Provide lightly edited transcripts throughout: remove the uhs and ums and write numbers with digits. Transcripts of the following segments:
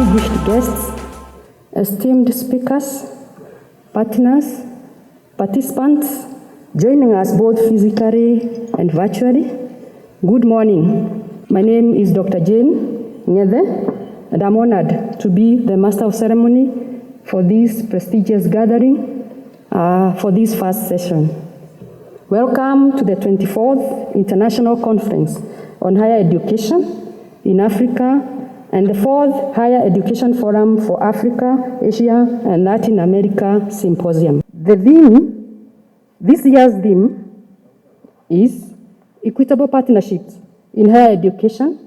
distinguished guests, esteemed speakers, partners, participants joining us both physically and virtually, good morning. My name is Dr. Jane Ngede, and I'm honored to be the Master of Ceremony for this prestigious gathering for this first session. Welcome to the 24th International Conference on Higher Education in Africa and the 4th Higher Education Forum for Africa, Asia, and Latin America Symposium. This year's theme is Equitable Partnerships in Higher Education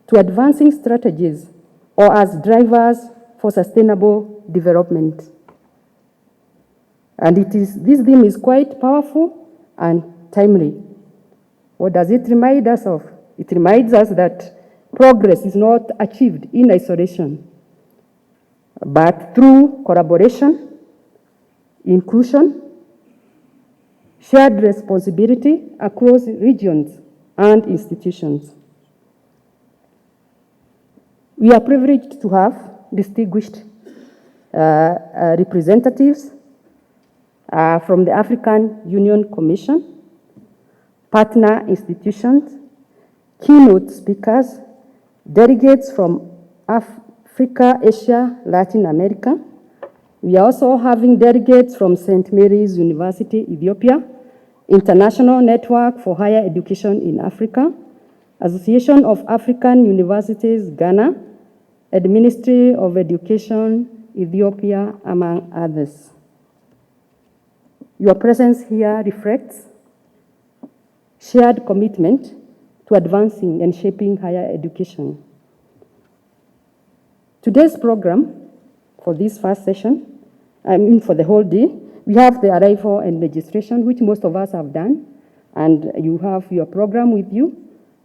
to Advancing Strategies or as Drivers for Sustainable Development. And this theme is quite powerful and timely. What does it remind us of? It reminds us that progress is not achieved in isolation, but through collaboration, inclusion, shared responsibility across regions and institutions. We are privileged to have distinguished representatives from the African Union Commission, partner institutions, keynote speakers, delegates from Africa, Asia, Latin America. We are also having delegates from St. Mary's University, Ethiopia, International Network for Higher Education in Africa, Association of African Universities, Ghana, and Ministry of Education, Ethiopia, among others. Your presence here reflects shared commitment to advancing and shaping higher education. Today's program for this first session, for the whole day, we have the arrival and registration, which most of us have done, and you have your program with you.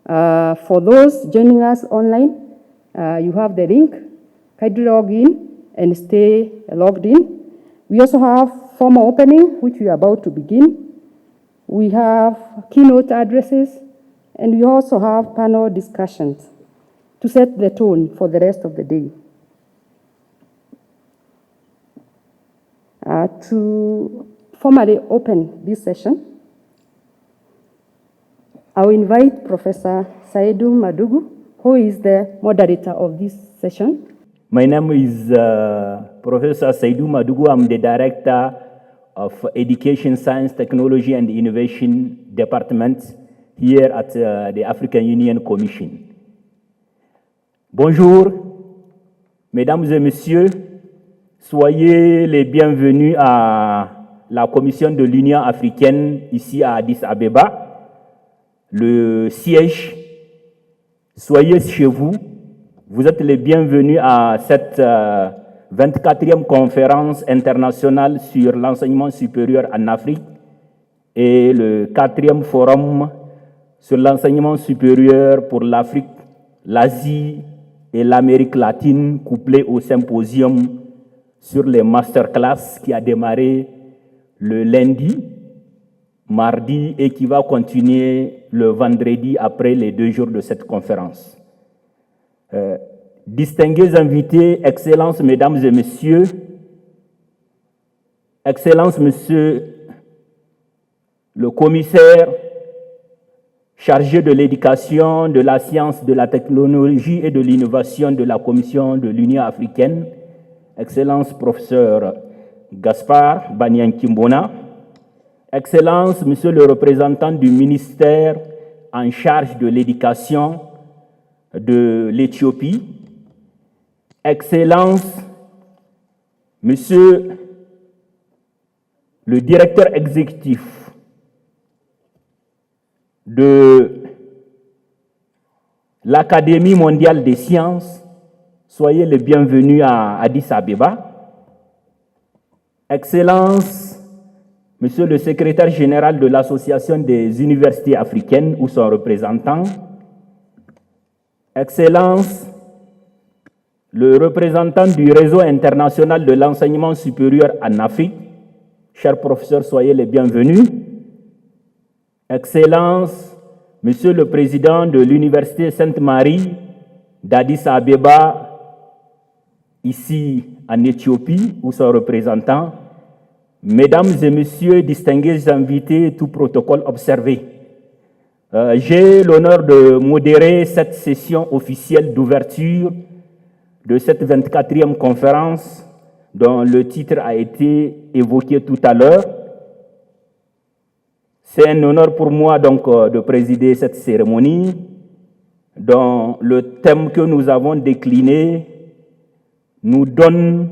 For those joining us online, you have the link. Kindly log in and stay logged in. We also have formal opening, which we are about to begin. We have keynote addresses, and we also have panel discussions to set the tone for the rest of the day. To formally open this session, I will invite Professor Saidou Madugu, who is the moderator of this session. My name is Professor Saidou Madugu. I'm the Director of Education, Science, Technology, and Innovation Department here at the African Union Commission. Bonjour, mesdames et messieurs, soyez les bienvenus à la Commission de l'Union africaine ici à Addis Abeba, le siège. Soyez chez vous. Vous êtes les bienvenus à cette 24e conférence internationale sur l'enseignement supérieur en Afrique et le 4e forum sur l'enseignement supérieur pour l'Afrique, l'Asie et l'Amérique latine, couplé au symposium sur les masterclass qui a démarré le lundi, mardi et qui va continuer le vendredi après les 2 jours de cette conférence. Distingués invités, Excellences, Mesdames et Messieurs, Excellences, Monsieur le commissaire chargé de l'éducation, de la science, de la technologie et de l'innovation de la Commission de l'Union africaine, Excellence Professeur Gaspard Banyankimbona, Excellence Monsieur le représentant du ministère en charge de l'éducation de l'Éthiopie, Excellence Monsieur le directeur exécutif de l'Académie mondiale des sciences, soyez les bienvenus à Addis Abeba. Excellence, Monsieur le secrétaire général de l'Association des universités africaines ou son représentant. Excellence, le représentant du réseau international de l'enseignement supérieur en Afrique. Chers professeurs, soyez les bienvenus. Excellence, Monsieur le Président de l'Université Sainte-Marie d'Addis Abeba, ici en Éthiopie, ou son représentant, Mesdames et Messieurs, distingués invités, tout protocole observé. J'ai l'honneur de modérer cette session officielle d'ouverture de cette 24e conférence dont le titre a été évoqué tout à l'heure. C'est un honneur pour moi donc de présider cette cérémonie dont le thème que nous avons décliné nous donne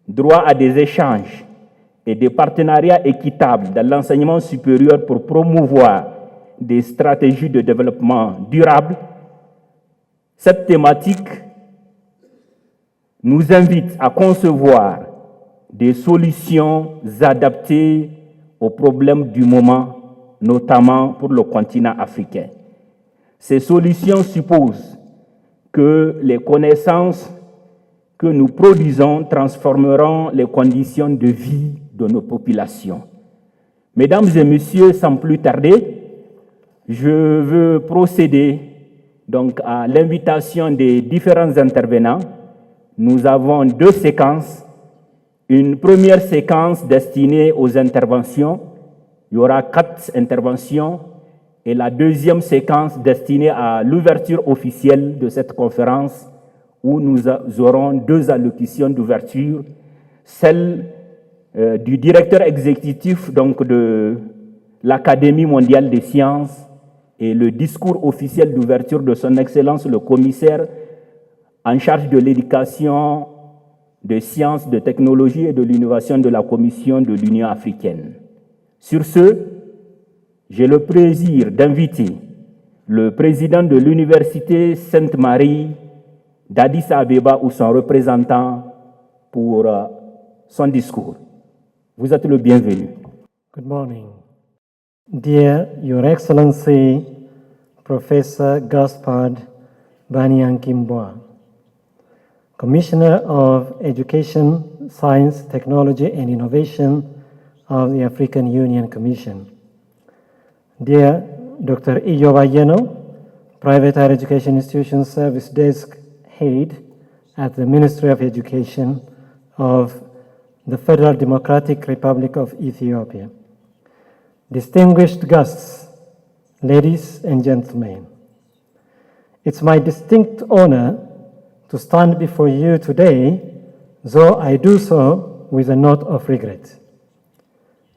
droit à des échanges et des partenariats équitables dans l'enseignement supérieur pour promouvoir des stratégies de développement durable. Cette thématique nous invite à concevoir des solutions adaptées aux problèmes du moment, notamment pour le continent africain. Ces solutions supposent que les connaissances que nous produisons transformeront les conditions de vie de nos populations. Mesdames et Messieurs, sans plus tarder, je veux procéder donc à l'invitation des différents intervenants. Nous avons deux séquences. Une première séquence destinée aux interventions. Il y aura 4 interventions. Et la deuxième séquence destinée à l'ouverture officielle de cette conférence où nous aurons 2 allocutions d'ouverture. Celle du directeur exécutif donc, de l'Académie mondiale des sciences et le discours officiel d'ouverture de son Excellence le commissaire en charge de l'éducation, de sciences, de technologie et de l'innovation de la Commission de l'Union africaine. Sur ce, j'ai le plaisir d'inviter le président de l'Université Sainte-Marie d'Addis Abeba ou son représentant pour son discours. Vous êtes le bienvenu. Good morning. Dear Your Excellency, Professor Gaspard Banyankimboa, Commissioner of Education, Science, Technology and Innovation of the African Union Commission. Dear Dr. Iyoba Yeno, Private Higher Education Institution Service Desk Head at the Ministry of Education of the Federal Democratic Republic of Ethiopia. Distinguished guests, ladies and gentlemen, it's my distinct honor to stand before you today, though I do so with a note of regret.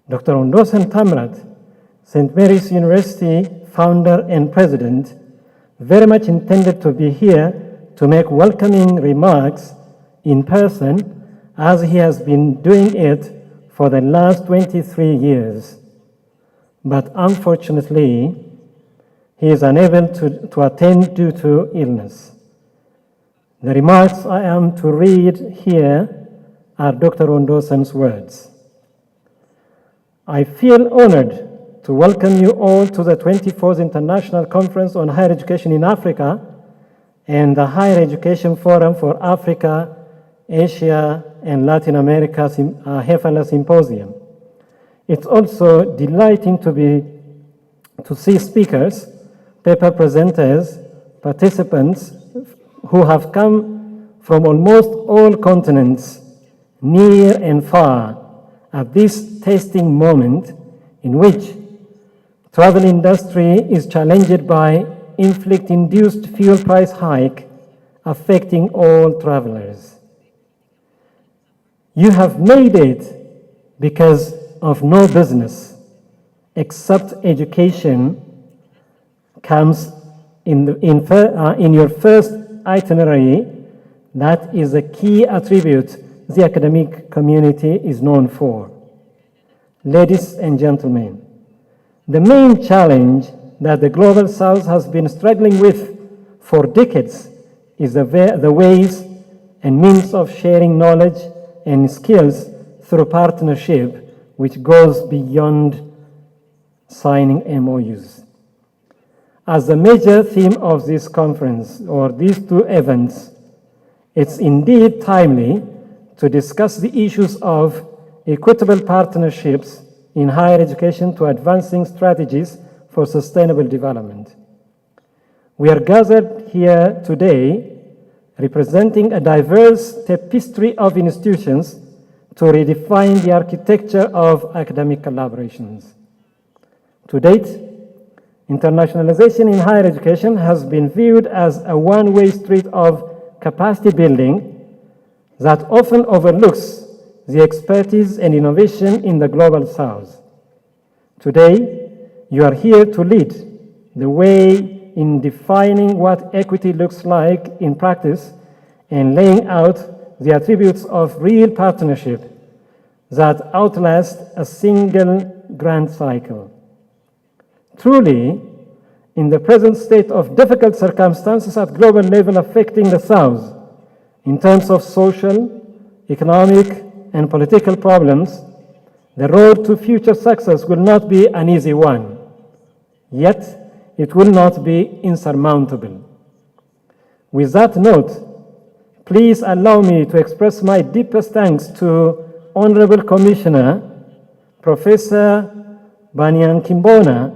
Dr. Ondosen Tamrat, St. Mary's University founder and president, very much intended to be here to make welcoming remarks in person as he has been doing it for the last 23 years. But unfortunately, he is unable to attend due to illness. The remarks I am to read here are Dr. Ondosen's words. I feel honored to welcome you all to the 24th International Conference on Higher Education in Africa and the Higher Education Forum for Africa, Asia, and Latin America HEFAALA Symposium. It's also delighting to see speakers, paper presenters, participants who have come from almost all continents, near and far, at this testing moment in which travel industry is challenged by inflict-induced fuel price hike affecting all travelers. You have made it because of no business except education comes in your first itinerary. That is a key attribute the academic community is known for. Ladies and gentlemen, the main challenge that the Global South has been struggling with for decades is the ways and means of sharing knowledge and skills through partnership, which goes beyond signing MOUs. As the major theme of this conference, or these 2 events, it's indeed timely to discuss the issues of equitable partnerships in higher education to advancing strategies for sustainable development. We are gathered here today representing a diverse tapestry of institutions to redefine the architecture of academic collaborations. To date, internationalization in higher education has been viewed as a one-way street of capacity building that often overlooks the expertise and innovation in the global south. Today, you are here to lead the way in defining what equity looks like in practice and laying out the attributes of real partnership that outlast a single grant cycle. Truly, in the present state of difficult circumstances at global level affecting the South, in terms of social, economic, and political problems, the road to future success will not be an easy one. Yet, it will not be insurmountable. With that note, please allow me to express my deepest thanks to Honorable Commissioner, Professor Banyan Kimbona.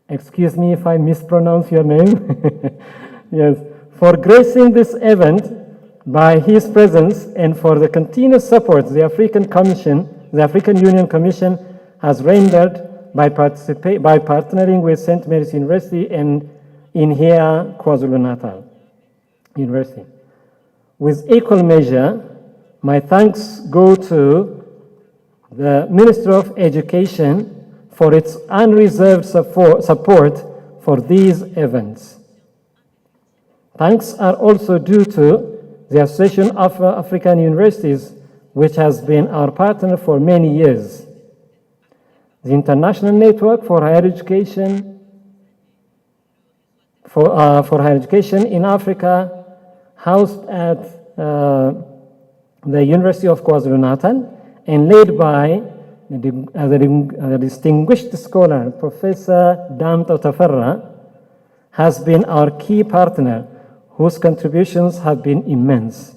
Excuse me if I mispronounce your name. Yes, for gracing this event by his presence and for the continuous support the African Union Commission has rendered by partnering with St. Mary's University and in here KwaZulu-Natal University. With equal measure, my thanks go to the Minister of Education for its unreserved support for these events. Thanks are also due to the Association of African Universities, which has been our partner for many years. The International Network for Higher Education in Africa, housed at the University of KwaZulu-Natal and led by the distinguished scholar, Professor Dam Tautaferra, has been our key partner, whose contributions have been immense.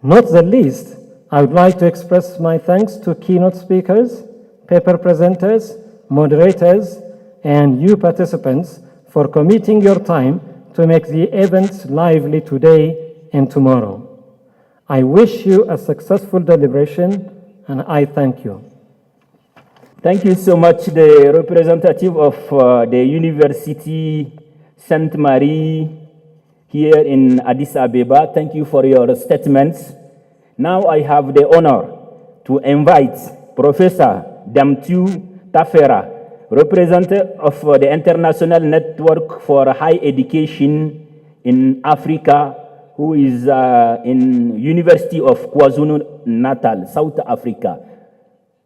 Not the least, I would like to express my thanks to keynote speakers, paper presenters, moderators, and you participants for committing your time to make the events lively today and tomorrow. I wish you a successful deliberation, and I thank you. Thank you so much, the representative of the University Sainte Marie here in Addis Ababa. Thank you for your statements. Now I have the honor to invite Professor Damtu Tafera, representative of the International Network for Higher Education in Africa, who is in University of KwaZulu-Natal, South Africa.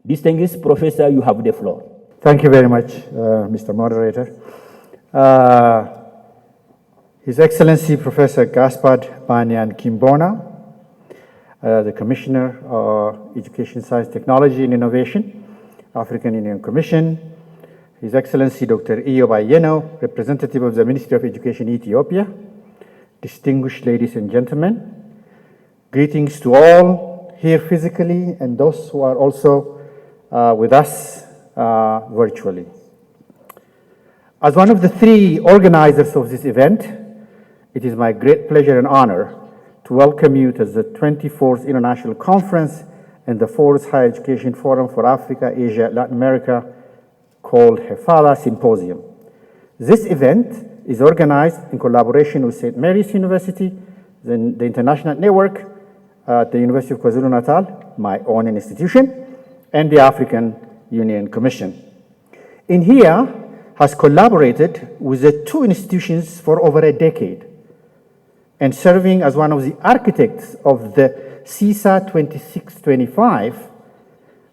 Distinguished Professor, you have the floor. Thank you very much, Mr. Moderator. His Excellency Professor Gaspard Banyan Kimbona, the Commissioner of Education, Science, Technology and Innovation, African Union Commission, His Excellency Dr. Iyoba Yeno, representative of the Ministry of Education, Ethiopia, distinguished ladies and gentlemen, greetings to all here physically and those who are also with us virtually. As one of the three organizers of this event, it is my great pleasure and honor to welcome you to the 24th International Conference and the 4th Higher Education Forum for Africa, Asia, Latin America, called HEFAALA Symposium. This event is organized in collaboration with St. Mary's University, the International Network, the University of KwaZulu-Natal, my own institution, and the African Union Commission. INHIA has collaborated with the two institutions for over a decade and serving as one of the architects of the CISA 2625,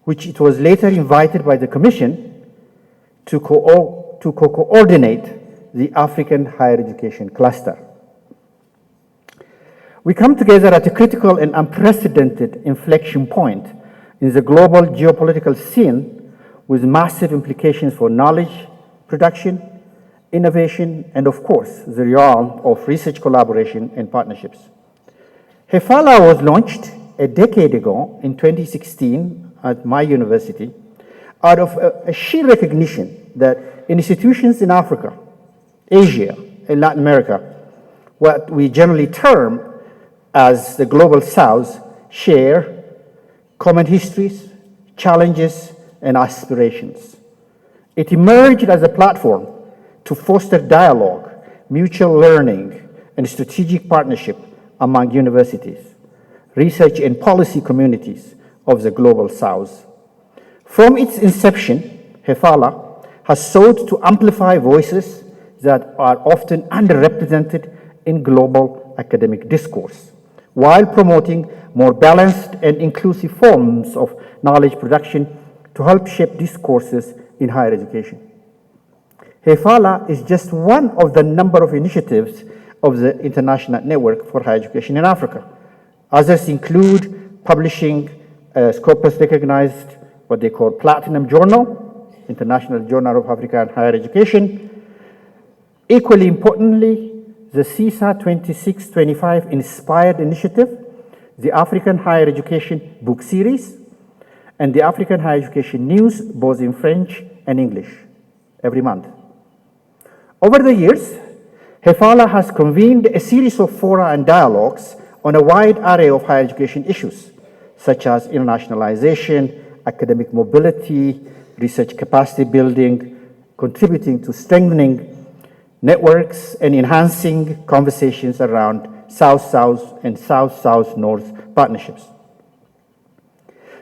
which it was later invited by the Commission to coordinate the African Higher Education Cluster. We come together at a critical and unprecedented inflection point in the global geopolitical scene with massive implications for knowledge production, innovation, and of course, the realm of research collaboration and partnerships. HEFAALA was launched a decade ago in 2016 at my university out of a sheer recognition that institutions in Africa, Asia, and Latin America what we generally term as the Global South, share common histories, challenges, and aspirations. It emerged as a platform to foster dialogue, mutual learning, and strategic partnership among universities, research and policy communities of the Global South. From its inception, HEFAALA has sought to amplify voices that are often underrepresented in global academic discourse, while promoting more balanced and inclusive forms of knowledge production to help shape discourses in higher education. HEFAALA is just one of the number of initiatives of the International Network for Higher Education in Africa. Others include publishing a Scopus-recognized, what they call Platinum Journal, International Journal of Africa and Higher Education. Equally importantly, the CISA 2625 Inspired Initiative, the African Higher Education Book Series, and the African Higher Education News, both in French and English, every month. Over the years, HEFAALA has convened a series of fora and dialogues on a wide array of higher education issues, such as internationalization, academic mobility, research capacity building, contributing to strengthening networks and enhancing conversations around South-South and South-South-North partnerships.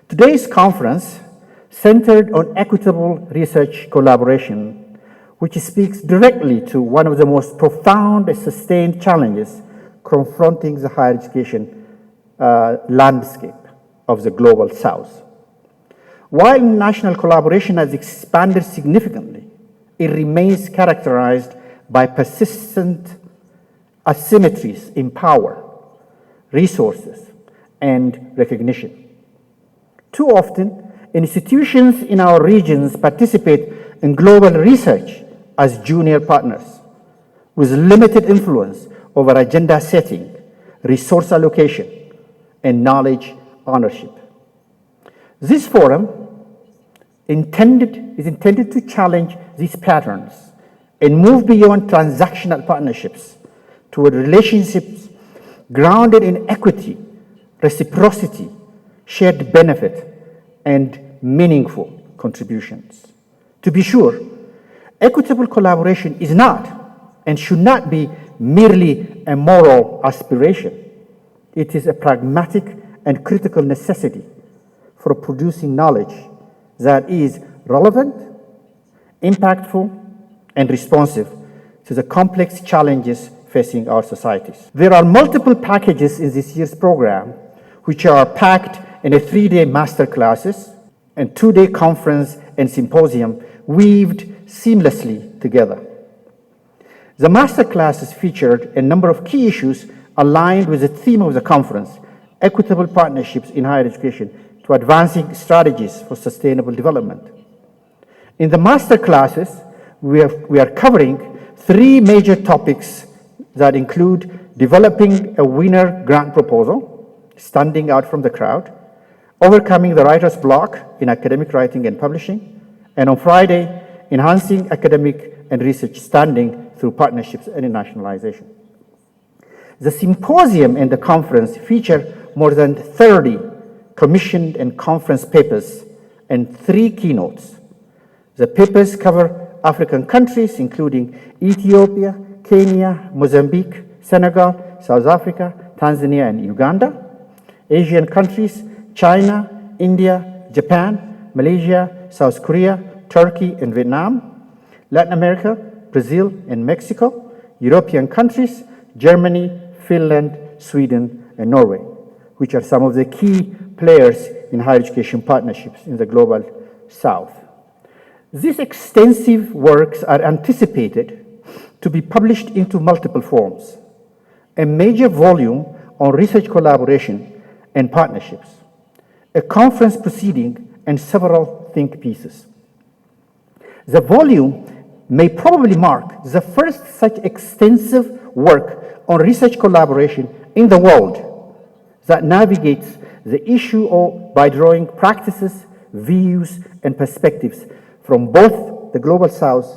Today's conference centered on equitable research collaboration, which speaks directly to one of the most profound and sustained challenges confronting the higher education landscape of the Global South. While international collaboration has expanded significantly, it remains characterized by persistent asymmetries in power, resources, and recognition. Too often, institutions in our regions participate in global research as junior partners, with limited influence over agenda setting, resource allocation, and knowledge ownership. This forum is intended to challenge these patterns and move beyond transactional partnerships toward relationships grounded in equity, reciprocity, shared benefit, and meaningful contributions. To be sure, equitable collaboration is not and should not be merely a moral aspiration. It is a pragmatic and critical necessity for producing knowledge that is relevant, impactful, and responsive to the complex challenges facing our societies. There are multiple packages in this year's program, which are packed in a 3-day master classes and 2-day conference and symposium weaved seamlessly together. The master classes featured a number of key issues aligned with the theme of the conference, equitable partnerships in higher education to advancing strategies for sustainable development. In the master classes, we are covering 3 major topics that include developing a winner grant proposal, standing out from the crowd, overcoming the writer's block in academic writing and publishing, and on Friday, enhancing academic and research standing through partnerships and internationalization. The symposium and the conference feature more than 30 commissioned and conference papers and 3 keynotes. The papers cover African countries, including Ethiopia, Kenya, Mozambique, Senegal, South Africa, Tanzania, and Uganda. Asian countries, China, India, Japan, Malaysia, South Korea, Turkey, and Vietnam. Latin America, Brazil, and Mexico. European countries, Germany, Finland, Sweden, and Norway, which are some of the key players in higher education partnerships in the Global South. These extensive works are anticipated to be published into multiple forms: a major volume on research collaboration and partnerships, a conference proceeding, and several think pieces. The volume may probably mark the first such extensive work on research collaboration in the world that navigates the issue by drawing practices, views, and perspectives from both the Global South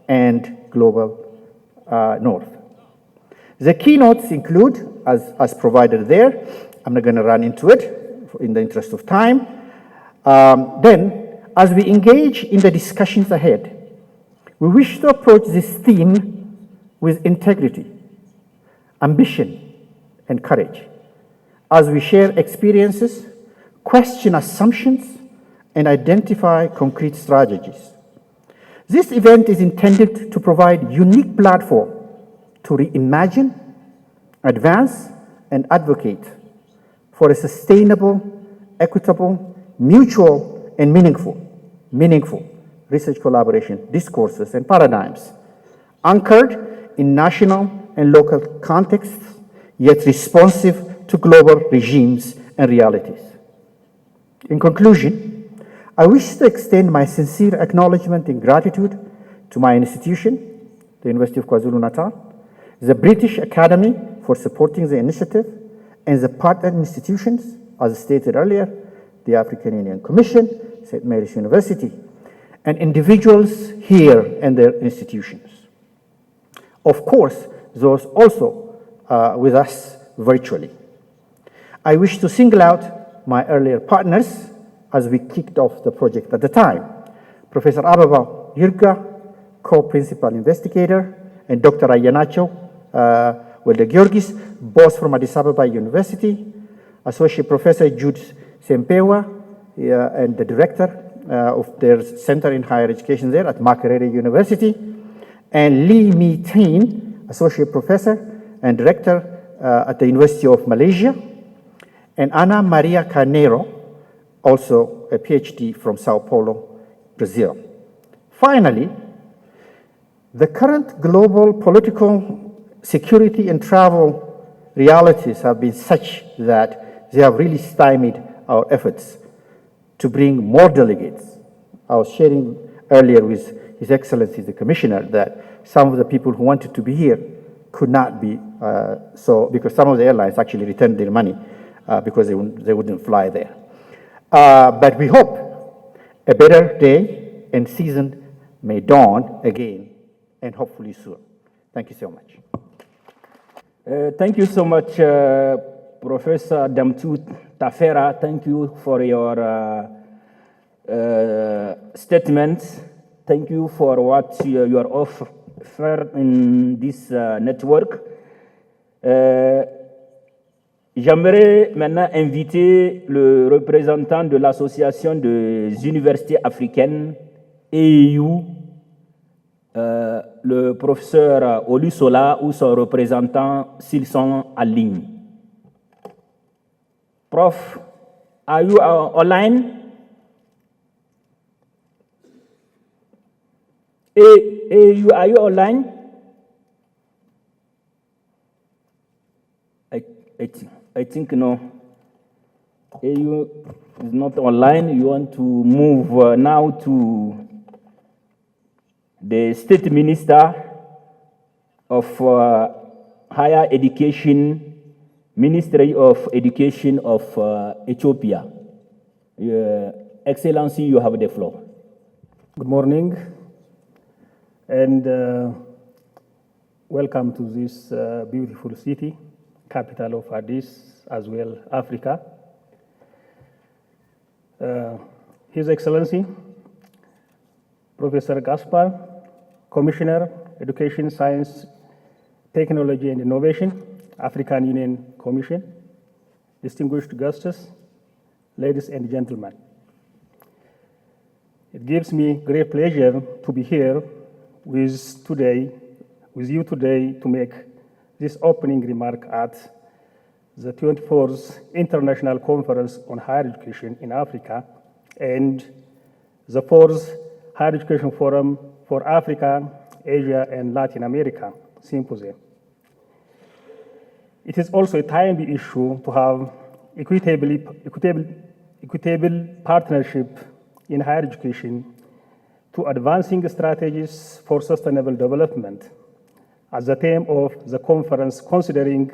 and Global North. The keynotes include, as provided there, I'm not going to run into it in the interest of time. Then, as we engage in the discussions ahead, we wish to approach this theme with integrity, ambition, and courage, as we share experiences, question assumptions, and identify concrete strategies. This event is intended to provide unique platform to reimagine, advance, and advocate for a sustainable, equitable, mutual, and meaningful research collaboration, discourses, and paradigms, anchored in national and local contexts, yet responsive to global regimes and realities. In conclusion, I wish to extend my sincere acknowledgement and gratitude to my institution, the University of KwaZulu-Natal, the British Academy for supporting the initiative, and the partner institutions, as stated earlier, the African Union Commission, St. Mary's University, and individuals here and their institutions. Of course, those also with us virtually. I wish to single out my earlier partners as we kicked off the project at the time. Professor Ababa Yurga, co-principal investigator, and Dr. Ayanacho Welder-Georgis, both from Addis Ababa University, Associate Professor Jude Sempewa, and the director of their Center in Higher Education there at Makerere University, and Lee Mi Tain, Associate Professor and Director at the University of Malaysia, and Ana Maria Carneiro, also a PhD from Sao Paulo, Brazil. Finally, the current global political security and travel realities have been such that they have really stymied our efforts to bring more delegates. I was sharing earlier with His Excellency the Commissioner that some of the people who wanted to be here could not be, because some of the airlines actually returned their money because they wouldn't fly there. But we hope a better day and season may dawn again, and hopefully soon. Thank you so much. Thank you so much, Professor Damtu Tafera. Thank you for your statements. Thank you for what you are offered in this network. J'aimerais maintenant inviter le représentant de l'Association des universités africaines, EIU, le professeur Olusola ou son représentant s'ils sont en ligne. Prof, are you online? Are you online? I think no. You is not online. You want to move now to the State Minister of Higher Education, Ministry of Education of Ethiopia. Excellency, you have the floor. Good morning, and welcome to this beautiful city, capital of Addis, as well Africa. His Excellency, Professor Gaspar, Commissioner, Education, Science, Technology and Innovation, African Union Commission, distinguished guests, ladies and gentlemen. It gives me great pleasure to be here with you today to make this opening remark at the 24th International Conference on Higher Education in Africa and the 4th Higher Education Forum for Africa, Asia, and Latin America, SYMPOSIUM. It is also a timely issue to have equitable partnership in higher education to advancing strategies for sustainable development as the theme of the conference, considering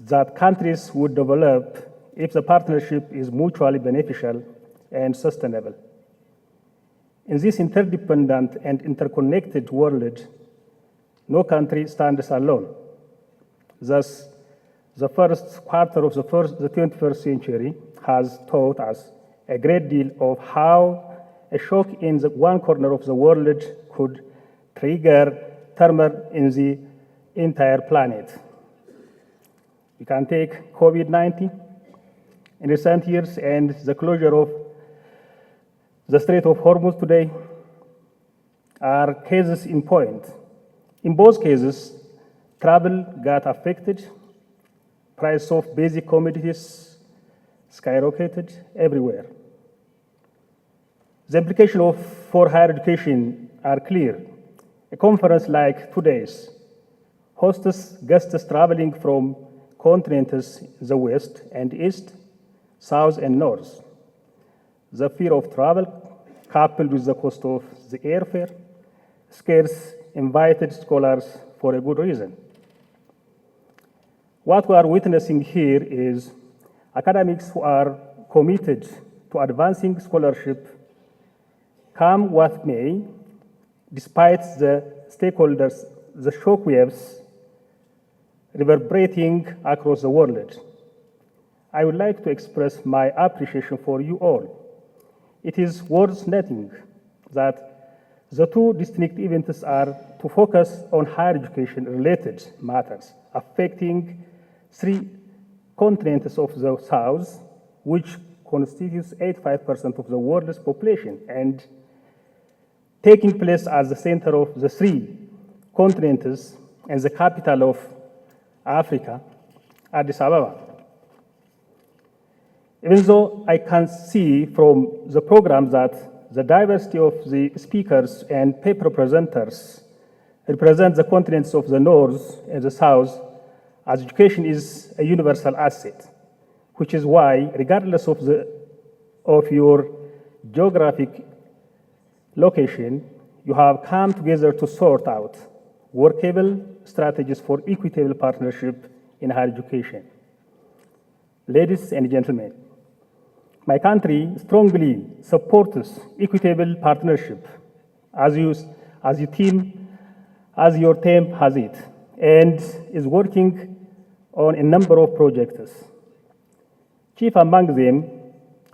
that countries would develop if the partnership is mutually beneficial and sustainable. In this interdependent and interconnected world, no country stands alone. Thus, the first quarter of the 21st century has taught us a great deal of how a shock in one corner of the world could trigger turmoil in the entire planet. We can take COVID-19 in recent years and the closure of the Strait of Hormuz today are cases in point. In both cases, travel got affected, price of basic commodities skyrocketed everywhere. The implications for higher education are clear. A conference like today's hosts guests traveling from continents in the West and East, South and North. The fear of travel, coupled with the cost of the airfare, scares invited scholars for a good reason. What we are witnessing here is academics who are committed to advancing scholarship, come what may, despite the stakeholders, the shockwaves reverberating across the world. I would like to express my appreciation for you all. It is worth noting that the two distinct events are to focus on higher education-related matters affecting three continents of the South, which constitutes 85% of the world's population, and taking place at the center of the three continents and the capital of Africa, Addis Ababa. Even though I can see from the program that the diversity of the speakers and paper presenters represent the continents of the North and the South, as education is a universal asset, which is why, regardless of your geographic location, you have come together to sort out workable strategies for equitable partnership in higher education. Ladies and gentlemen, my country strongly supports equitable partnership as your team has it, and is working on a number of projects. Chief among them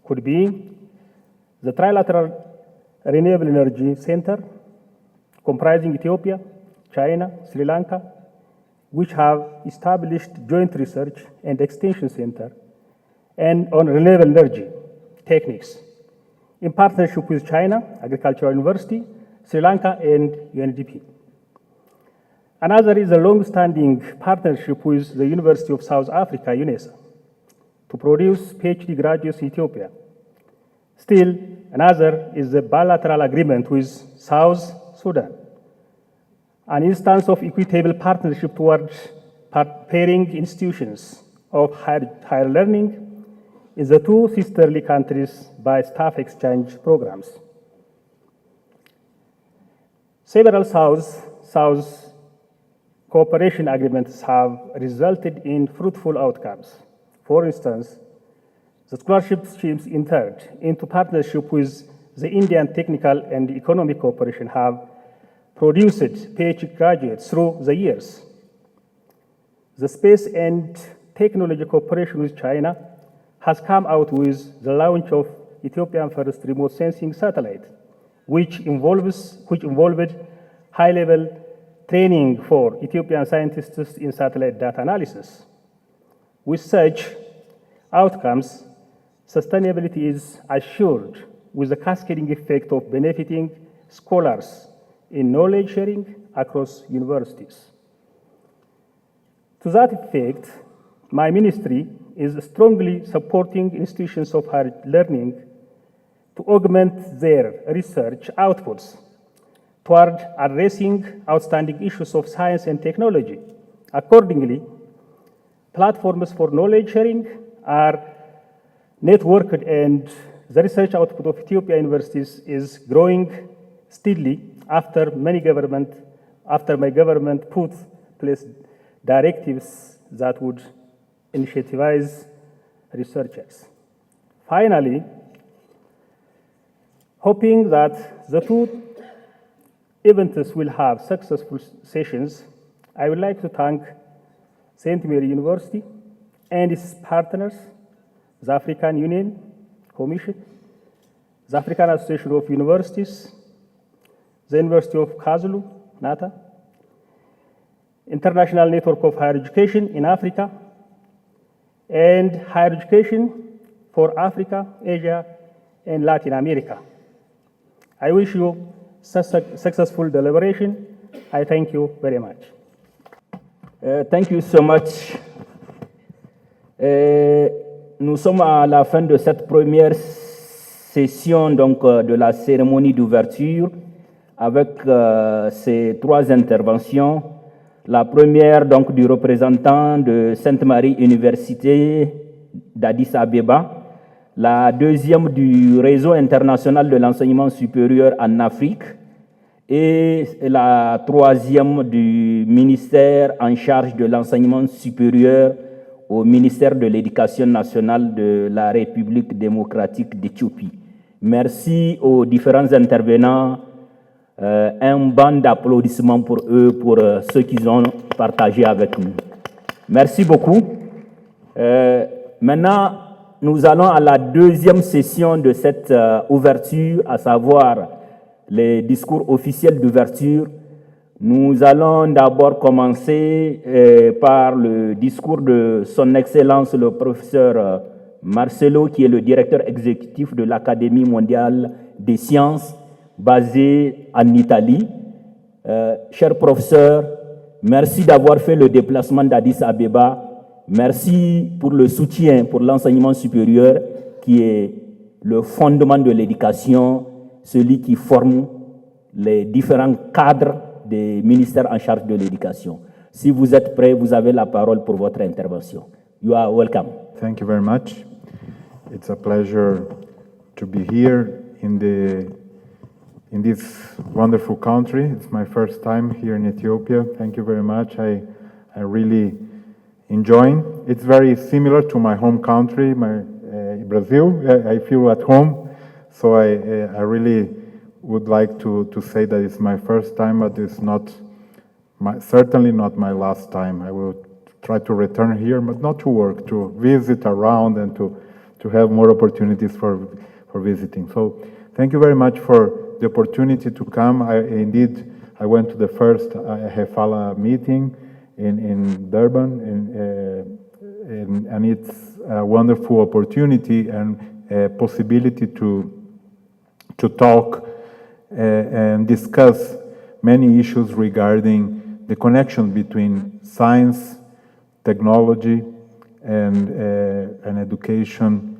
could be the Trilateral Renewable Energy Center, comprising Ethiopia, China, Sri Lanka, which have established joint research and extension center and on renewable energy techniques in partnership with China Agricultural University, Sri Lanka, and UNDP. Another is a long-standing partnership with the University of South Africa, UNESA, to produce PhD graduates in Ethiopia. Still, another is the bilateral agreement with South Sudan, an instance of equitable partnership towards pairing institutions of higher learning in the two sisterly countries by staff exchange programs. Several South cooperation agreements have resulted in fruitful outcomes. For instance, the scholarship schemes entered into partnership with the Indian Technical and Economic Cooperation have produced PhD graduates through the years. The space and technology cooperation with China has come out with the launch of Ethiopian first remote sensing satellite, which involved high-level training for Ethiopian scientists in satellite data analysis. With such outcomes, sustainability is assured with the cascading effect of benefiting scholars in knowledge sharing across universities. To that effect, my ministry is strongly supporting institutions of higher learning to augment their research outputs toward addressing outstanding issues of science and technology. Accordingly, platforms for knowledge sharing are networked, and the research output of Ethiopian universities is growing steadily after my government put place directives that would incentivize researchers. Finally, hoping that the two events will have successful sessions, I would like to thank St. Mary University, and its partners, the African Union Commission, the African Association of Universities, the University of KwaZulu, NATA, International Network of Higher Education in Africa, and Higher Education for Africa, Asia, and Latin America. I wish you successful deliberation. I thank you very much. Thank you so much. Nous sommes à la fin de cette première session donc, de la cérémonie d'ouverture avec ces trois interventions. La première donc, du représentant de Sainte-Marie Université d'Addis Abeba, la deuxième du réseau international de l'enseignement supérieur en Afrique et la troisième du ministère en charge de l'enseignement supérieur au ministère de l'Éducation nationale de la République démocratique d'Éthiopie. Merci aux différents intervenants. Un banc d'applaudissements pour eux, pour ce qu'ils ont partagé avec nous. Merci beaucoup. Maintenant, nous allons à la deuxième session de cette ouverture, à savoir les discours officiels d'ouverture. Nous allons d'abord commencer par le discours de son Excellence le professeur Marcelo, qui est le directeur exécutif de l'Académie mondiale des sciences, basé en Italie. Cher professeur, merci d'avoir fait le déplacement d'Addis Abeba. Merci pour le soutien pour l'enseignement supérieur qui est le fondement de l'éducation, celui qui forme les différents cadres des ministères en charge de l'éducation. Si vous êtes prêts, vous avez la parole pour votre intervention. You are welcome. Thank you very much. It's a pleasure to be here in this wonderful country. It's my first time here in Ethiopia. Thank you very much. I really enjoy. It's very similar to my home country, Brazil. I feel at home. So I really would like to say that it's my first time, but it's certainly not my last time. I will try to return here, but not to work, to visit around and to have more opportunities for visiting. So thank you very much for the opportunity to come. I went to the first HEFAALA meeting in Durban, and it's a wonderful opportunity and a possibility to talk and discuss many issues regarding the connection between science, technology, and education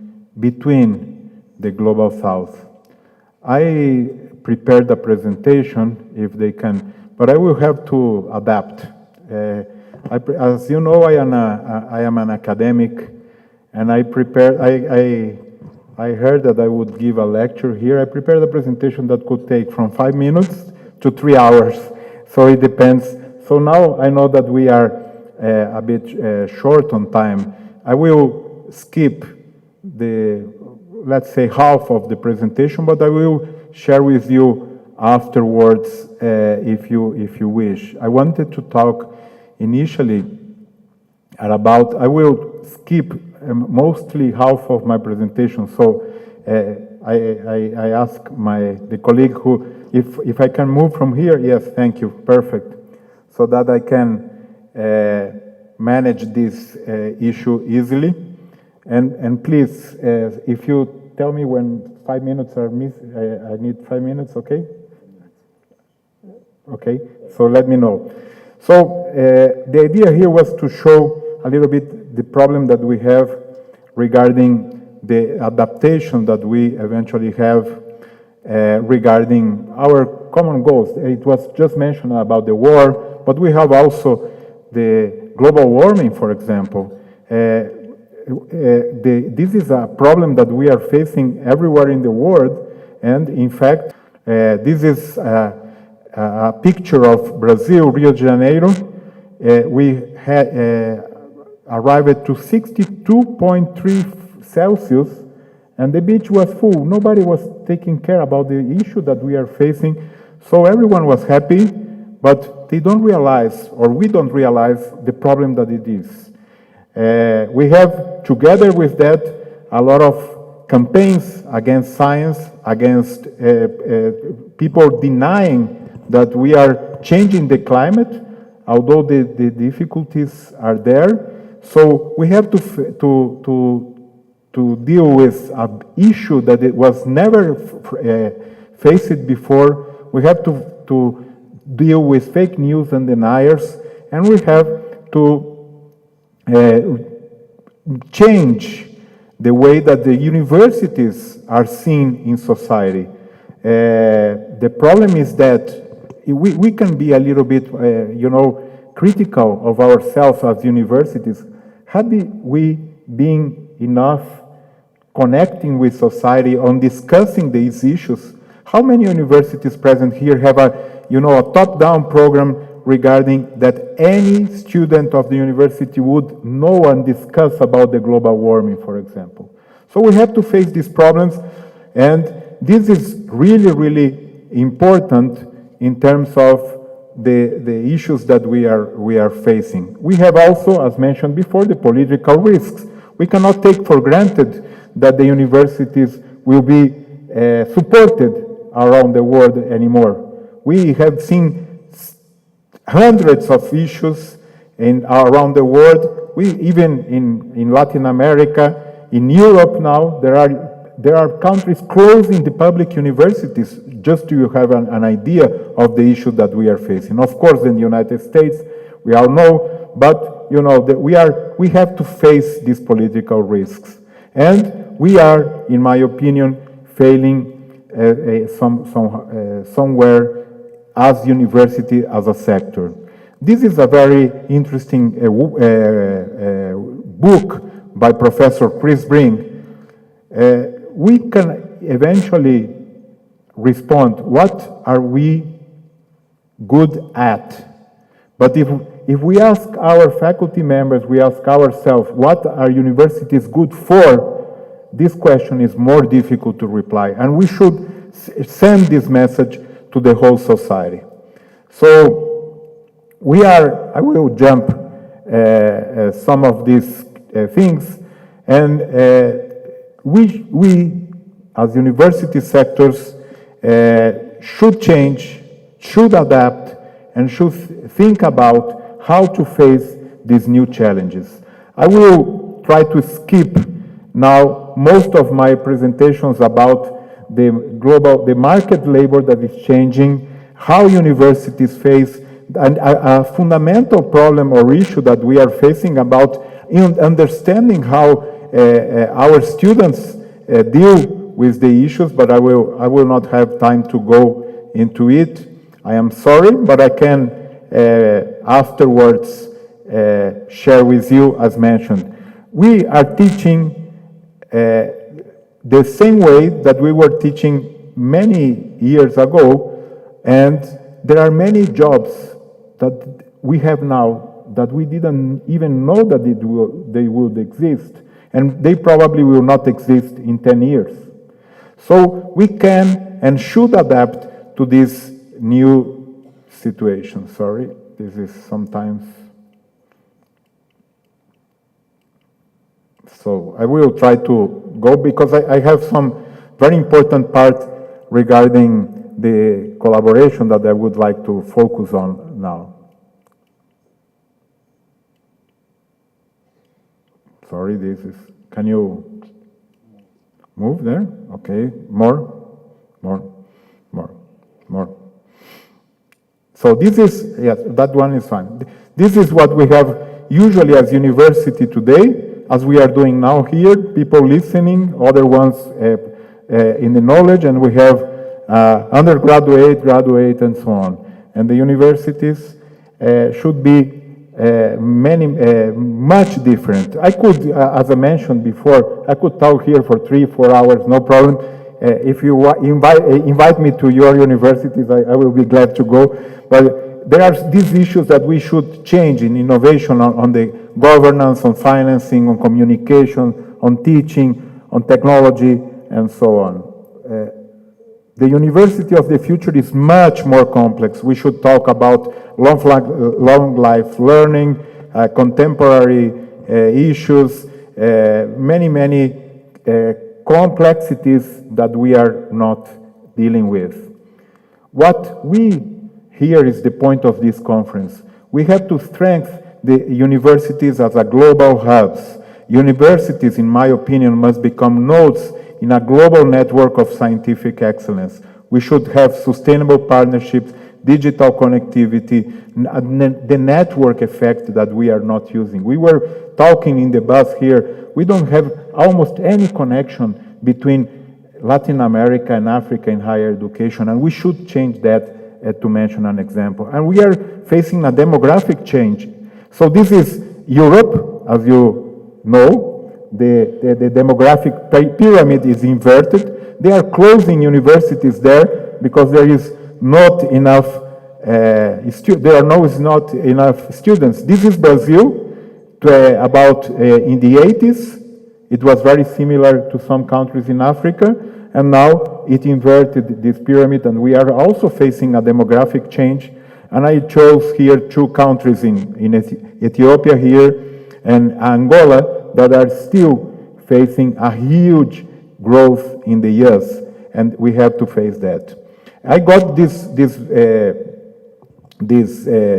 between the Global South. I prepared a presentation, if they can, but I will have to adapt. As you know, I am an academic, and I heard that I would give a lecture here. I prepared a presentation that could take from 5 minutes to 3 hours, so it depends. So now I know that we are a bit short on time. I will skip let's say half of the presentation, but I will share with you afterwards if you wish. I wanted to talk initially about, I will skip mostly half of my presentation, so I ask the colleague who, if I can move from here, yes, thank you, perfect, so that I can manage this issue easily. And please, if you tell me when 5 minutes are missing, I need 5 minutes, okay? Okay, so let me know. So the idea here was to show a little bit the problem that we have regarding the adaptation that we eventually have regarding our common goals. It was just mentioned about the war, but we have also the global warming, for example. This is a problem that we are facing everywhere in the world, and in fact, this is a picture of Brazil, Rio de Janeiro. We had arrived to 62.3 Celsius, and the beach was full. Nobody was taking care about the issue that we are facing, so everyone was happy, but they don't realize, or we don't realize, the problem that it is. We have, together with that, a lot of campaigns against science, against people denying that we are changing the climate, although the difficulties are there. So we have to deal with an issue that it was never faced before. We have to deal with fake news and deniers, and we have to change the way that the universities are seen in society. The problem is that we can be a little bit, critical of ourselves as universities. Had we been enough connecting with society on discussing these issues, how many universities present here have a top-down program regarding that any student of the university would know and discuss about the global warming, for example? So we have to face these problems, and this is really, really important in terms of the issues that we are facing. We have also, as mentioned before, the political risks. We cannot take for granted that the universities will be supported around the world anymore. We have seen hundreds of issues around the world. Even in Latin America, in Europe now, there are countries closing the public universities, just to have an idea of the issue that we are facing. Of course, in the United States, we all know, but we have to face these political risks. And we are, in my opinion, failing somewhere as university, as a sector. This is a very interesting book by Professor Chris Brink. We can eventually respond, what are we good at? But if we ask our faculty members, we ask ourselves, what are universities good for? This question is more difficult to reply. And we should send this message to the whole society. So I will jump some of these things, and we as university sectors should change, should adapt, and should think about how to face these new challenges. I will try to skip now most of my presentations about the market labor that is changing, how universities face, and a fundamental problem or issue that we are facing about understanding how our students deal with the issues, but I will not have time to go into it. I am sorry, but I can afterwards share with you, as mentioned. We are teaching the same way that we were teaching many years ago, and there are many jobs that we have now that we didn't even know that they would exist, and they probably will not exist in 10 years. So we can and should adapt to this new situation. Sorry, this is sometimes... So I will try to go, because I have some very important part regarding the collaboration that I would like to focus on now. Sorry, this is... Can you move there? Okay, more. So this is, yes, that one is fine. This is what we have usually as university today, as we are doing now here, people listening, other ones in the knowledge, and we have undergraduate, graduate, and so on. And the universities should be much different. I could, as I mentioned before, I could talk here for 3-4 hours, no problem. If you invite me to your universities, I will be glad to go. But there are these issues that we should change in innovation, on the governance, on financing, on communication, on teaching, on technology, and so on. The university of the future is much more complex. We should talk about long life learning, contemporary issues, many complexities that we are not dealing with. What we here is the point of this conference. We have to strengthen the universities as a global hubs. Universities, in my opinion, must become nodes in a global network of scientific excellence. We should have sustainable partnerships, digital connectivity, the network effect that we are not using. We were talking in the bus here, we don't have almost any connection between Latin America and Africa in higher education, and we should change that, to mention an example. And we are facing a demographic change. So this is Europe, as you know, the demographic pyramid is inverted. They are closing universities there because there is not enough, there are not enough students. This is Brazil, about in the 80s. It was very similar to some countries in Africa, and now it inverted this pyramid, and we are also facing a demographic change. And I chose here two countries in Ethiopia here and Angola that are still facing a huge growth in the years, and we have to face that. I got these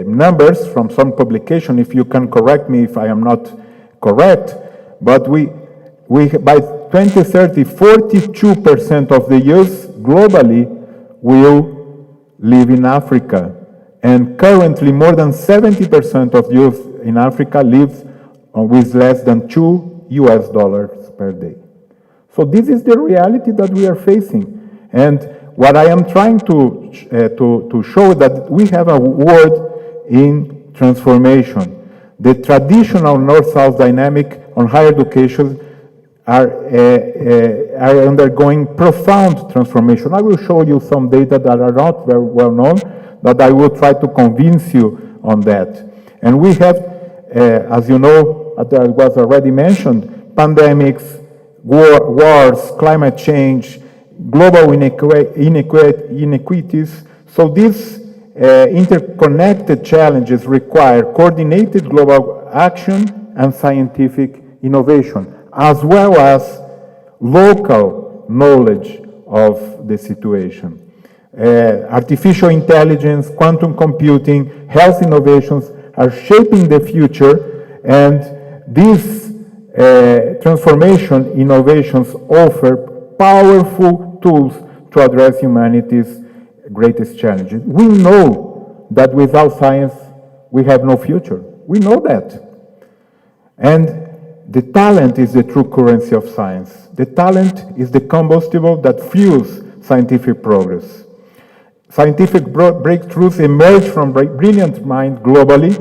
numbers from some publication, if you can correct me if I am not correct, but we by 2030, 42% of the youth globally will live in Africa. And currently, more than 70% of youth in Africa lives with less than $2 per day. So this is the reality that we are facing. And what I am trying to show that we have a world in transformation. The traditional North-South dynamic on higher education are undergoing profound transformation. I will show you some data that are not very well known, but I will try to convince you on that. And we have, as you know, as was already mentioned, pandemics, wars, climate change, global inequities. So these interconnected challenges require coordinated global action and scientific innovation, as well as local knowledge of the situation. Artificial intelligence, quantum computing, health innovations are shaping the future, and these transformation innovations offer powerful tools to address humanity's greatest challenges. We know that without science, we have no future. We know that. And the talent is the true currency of science. The talent is the combustible that fuels scientific progress. Scientific breakthroughs emerge from brilliant minds globally.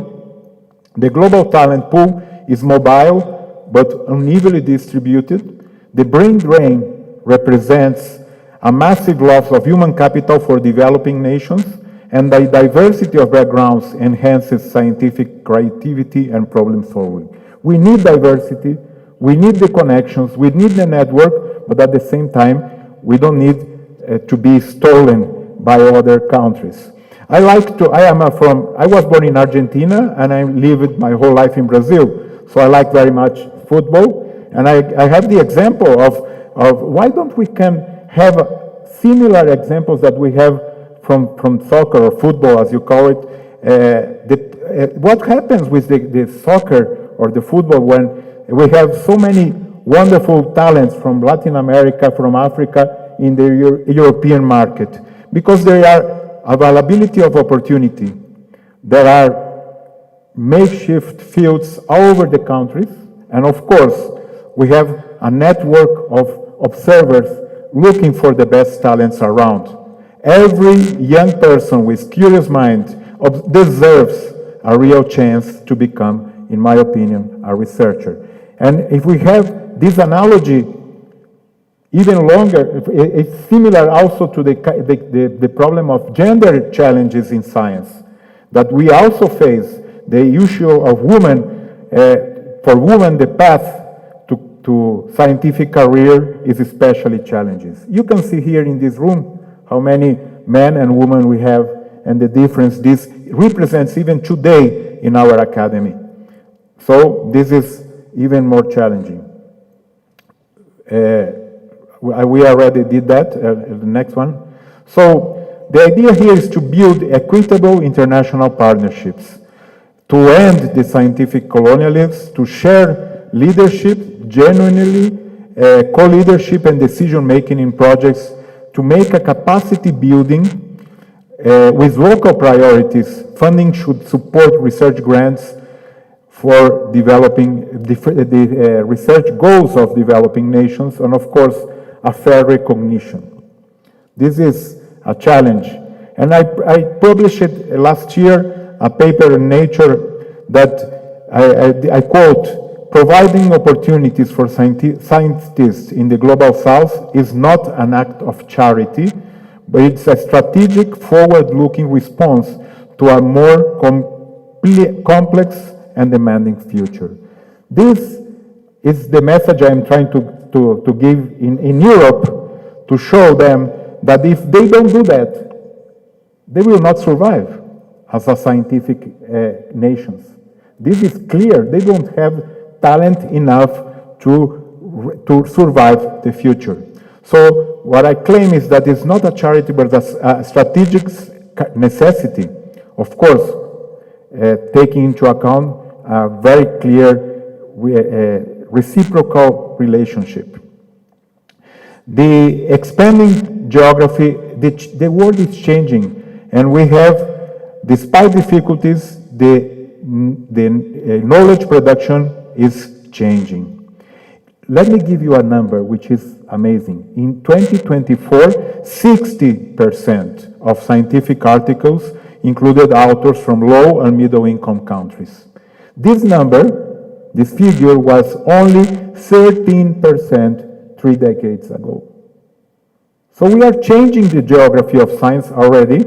The global talent pool is mobile but unevenly distributed. The brain drain represents a massive loss of human capital for developing nations, and the diversity of backgrounds enhances scientific creativity and problem solving. We need diversity, we need the connections, we need the network, but at the same time, we don't need to be stolen by other countries. I was born in Argentina, and I lived my whole life in Brazil, so I like very much football, and I have the example of why don't we can have similar examples that we have from soccer or football, as you call it. What happens with the soccer or the football when we have so many wonderful talents from Latin America, from Africa in the European market? Because there are availability of opportunity. There are makeshift fields all over the countries, and of course, we have a network of observers looking for the best talents around. Every young person with curious mind deserves a real chance to become, in my opinion, a researcher. And if we have this analogy even longer, it's similar also to the problem of gender challenges in science, that we also face. The issue of women, for women, the path to scientific career is especially challenging. You can see here in this room how many men and women we have, and the difference this represents even today in our academy. So this is even more challenging. We already did that, the next one. So the idea here is to build equitable international partnerships, to end the scientific colonialism, to share leadership, genuinely co-leadership and decision-making in projects, to make a capacity building with local priorities. Funding should support research grants for developing the research goals of developing nations, and of course, a fair recognition. This is a challenge. And I published last year a paper in Nature that I quote, providing opportunities for scientists in the global south is not an act of charity, but it's a strategic, forward-looking response to a more complex and demanding future. This is the message I'm trying to give in Europe, to show them that if they don't do that, they will not survive as a scientific nations. This is clear. They don't have talent enough to survive the future. So what I claim is that it's not a charity, but a strategic necessity. Of course, taking into account a very clear reciprocal relationship. The expanding geography, the world is changing, and we have, despite difficulties, the knowledge production is changing. Let me give you a number which is amazing. In 2024, 60% of scientific articles included authors from low and middle income countries. This number, this figure, was only 13% 3 decades ago. So we are changing the geography of science already.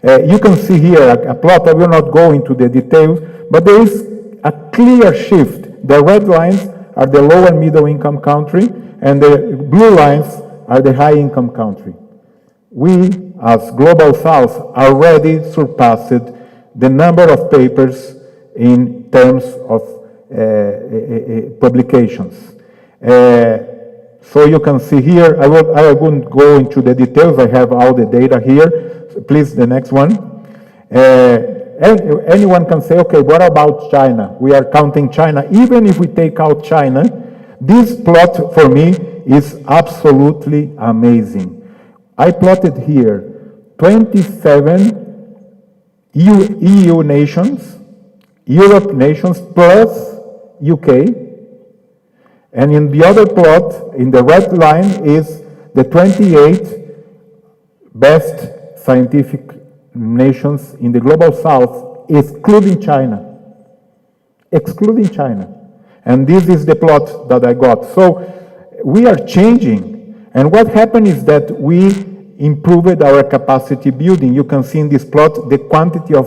You can see here a plot. I will not go into the details, but there is a clear shift. The red lines are the low and middle income country, and the blue lines are the high income country. We, as Global South, already surpassed the number of papers in terms of publications. So you can see here, I wouldn't go into the details, I have all the data here. So please, the next one. Anyone can say, okay, what about China? We are counting China. Even if we take out China, this plot for me is absolutely amazing. I plotted here 27 EU nations, Europe nations plus UK, and in the other plot, in the red line, is the 28 best scientific nations in the global south, excluding China. Excluding China. And this is the plot that I got. So we are changing. And what happened is that we improved our capacity building. You can see in this plot the quantity of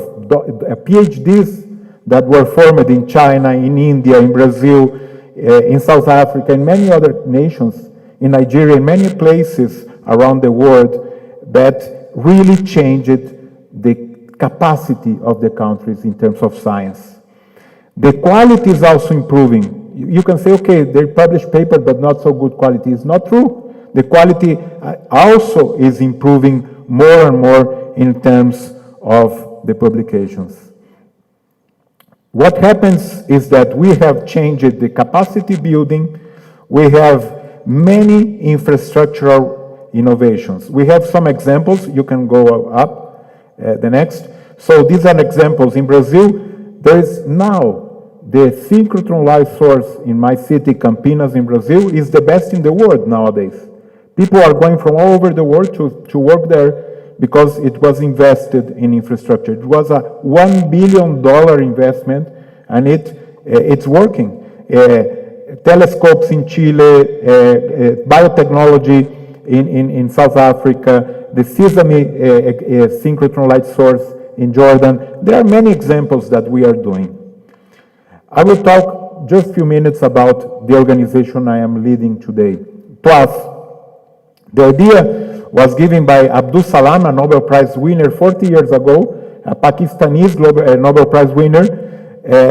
PhDs that were formed in China, in India, in Brazil, in South Africa, in many other nations, in Nigeria, in many places around the world, that really changed the capacity of the countries in terms of science. The quality is also improving. You can say, okay, they publish paper, but not so good quality. It's not true. The quality also is improving more and more in terms of the publications. What happens is that we have changed the capacity building. We have many infrastructural innovations. We have some examples. You can go up, the next. So these are examples. In Brazil, there is now the synchrotron light source in my city, Campinas, in Brazil, is the best in the world nowadays. People are going from all over the world to work there because it was invested in infrastructure. It was a $1 billion investment, and it's working. Telescopes in Chile, biotechnology in South Africa, the Sesame synchrotron light source in Jordan. There are many examples that we are doing. I will talk just a few minutes about the organization I am leading today. Plus, the idea was given by Abdus Salam, a Nobel Prize winner 40 years ago, a Pakistani Nobel Prize winner,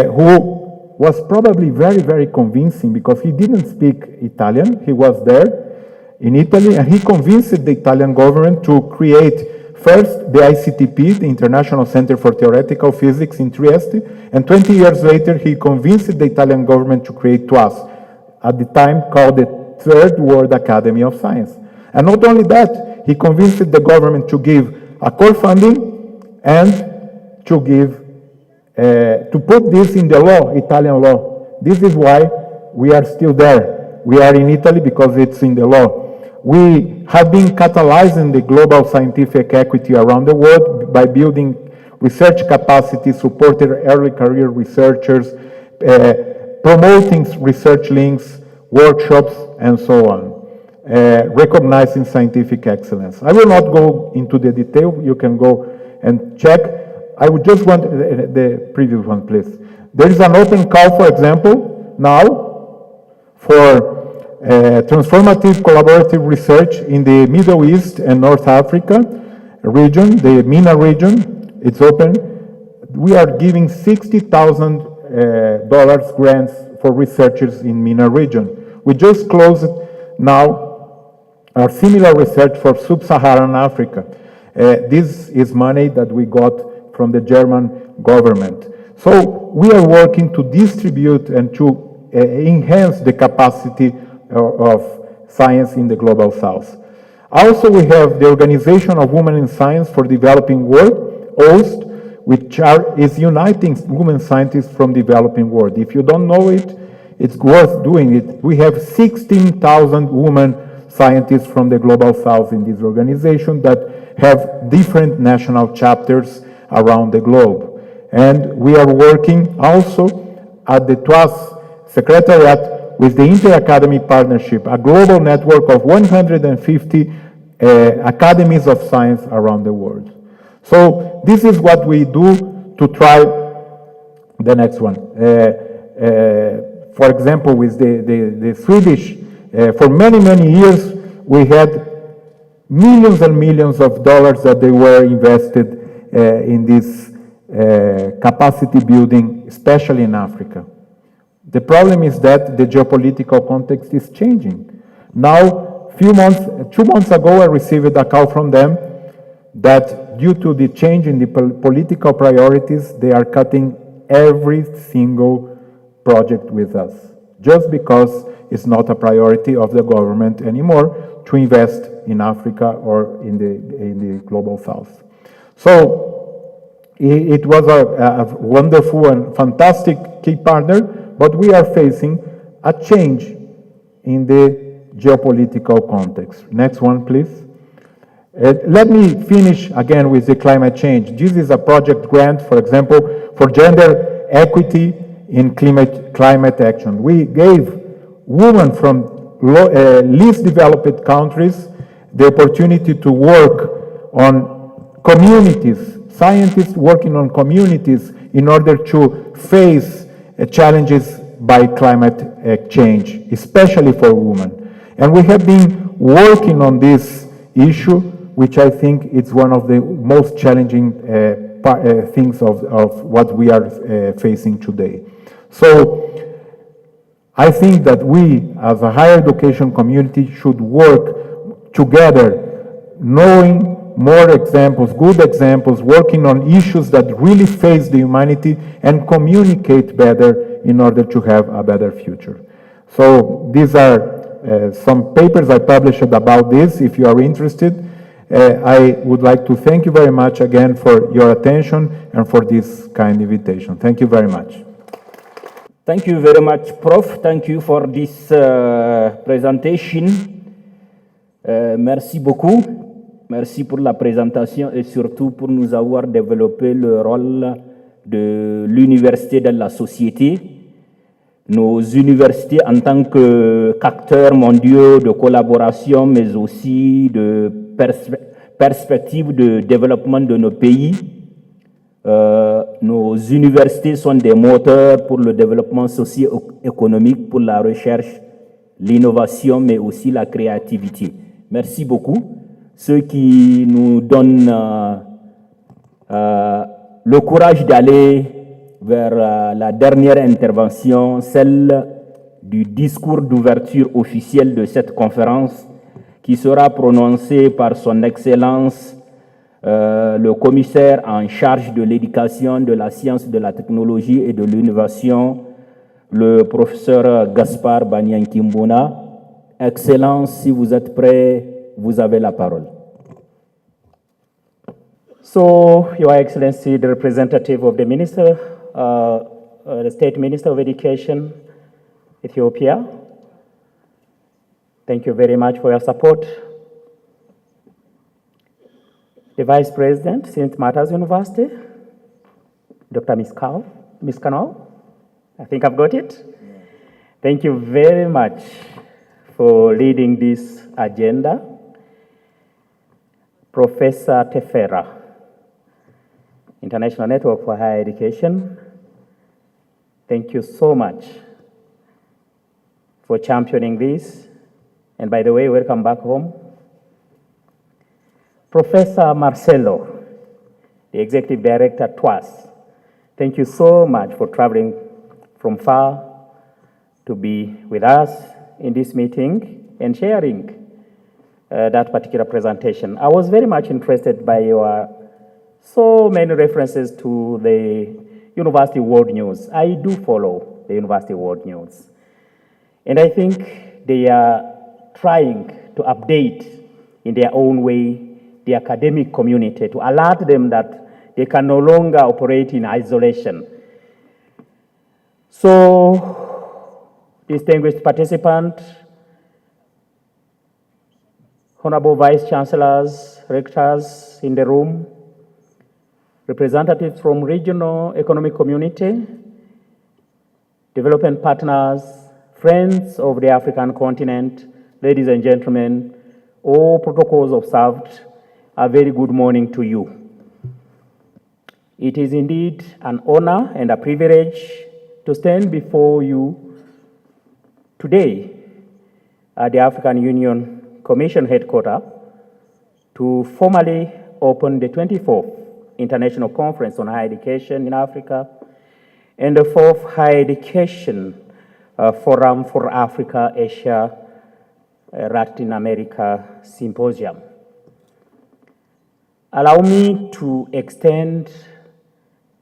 who was probably very, very convincing because he didn't speak Italian. He was there in Italy, and he convinced the Italian government to create first the ICTP, the International Center for Theoretical Physics in Trieste, and 20 years later he convinced the Italian government to create TWAS, at the time called the Third World Academy of Science. And not only that, he convinced the government to give a core funding and to give to put this in the law, Italian law. This is why we are still there. We are in Italy because it's in the law. We have been catalyzing the global scientific equity around the world by building research capacity, supporting early career researchers, promoting research links, workshops, and so on, recognizing scientific excellence. I will not go into the detail. You can go and check. I would just want the previous one, please. There is an open call, for example, now for transformative collaborative research in the Middle East and North Africa region, the MENA region. It's open. We are giving $60,000 grants for researchers in MENA region. We just closed now our similar research for Sub-Saharan Africa. This is money that we got from the German government. So we are working to distribute and to enhance the capacity of science in the global south. Also, we have the Organization of Women in Science for Developing World, OST, which is uniting women scientists from developing world. If you don't know it, it's worth doing it. We have 16,000 women scientists from the global south in this organization that have different national chapters around the globe. And we are working also at the TWAS Secretariat with the Inter-Academy Partnership, a global network of 150 academies of science around the world. So this is what we do to try the next one. For example, with the Swedish, for many, many years, we had millions and millions of dollars that they were invested in this capacity building, especially in Africa. The problem is that the geopolitical context is changing. Now, 2 months ago, I received a call from them that due to the change in the political priorities, they are cutting every single project with us, just because it's not a priority of the government anymore to invest in Africa or in the global south. So it was a wonderful and fantastic key partner, but we are facing a change in the geopolitical context. Next one, please. Let me finish again with the climate change. This is a project grant, for example, for gender equity in climate action. We gave women from least developed countries the opportunity to work on communities, scientists working on communities in order to face challenges by climate change, especially for women. And we have been working on this issue, which I think is one of the most challenging things of what we are facing today. So I think that we, as a higher education community, should work together, knowing more examples, good examples, working on issues that really face the humanity and communicate better in order to have a better future. So these are some papers I published about this. If you are interested, I would like to thank you very much again for your attention and for this kind invitation. Thank you very much. Thank you very much, Prof. Thank you for this presentation. Merci beaucoup. Merci pour la présentation et surtout pour nous avoir développé le rôle de l'université dans la société. Nos universités en tant qu'acteurs mondiaux de collaboration, mais aussi de perspectives de développement de nos pays. Nos universités sont des moteurs pour le développement socio-économique, pour la recherche, l'innovation, mais aussi la créativité. Merci beaucoup. ce qui nous donne le courage d'aller vers la dernière intervention, celle du discours d'ouverture officiel de cette conférence, qui sera prononcé par son Excellence le commissaire en charge de l'éducation, de la science, de la technologie et de l'innovation, le professeur Gaspard Banyan Kimbona. Excellence, si vous êtes prêt, vous avez la parole. So, Your Excellency, the representative of the Minister, the State Minister of Education, Ethiopia, thank you very much for your support. The Vice President, St. Martha's University, Dr. Miss Kanal, I think I've got it. Thank you very much for leading this agenda. Professor Tefera, International Network for Higher Education, thank you so much for championing this. And by the way, welcome back home. Professor Marcelo, the Executive Director TWAS, thank you so much for traveling from far to be with us in this meeting and sharing that particular presentation. I was very much interested by your so many references to the University World News. I do follow the University World News. And I think they are trying to update in their own way the academic community to alert them that they can no longer operate in isolation. So, distinguished participant, honorable vice chancellors, rectors in the room, representatives from regional economic community, development partners, friends of the African continent, ladies and gentlemen, all protocols observed, a very good morning to you. It is indeed an honor and a privilege to stand before you today at the African Union Commission headquarters to formally open the 24th International Conference on Higher Education in Africa and the 4th Higher Education Forum for Africa, Asia, Latin America Symposium. Allow me to extend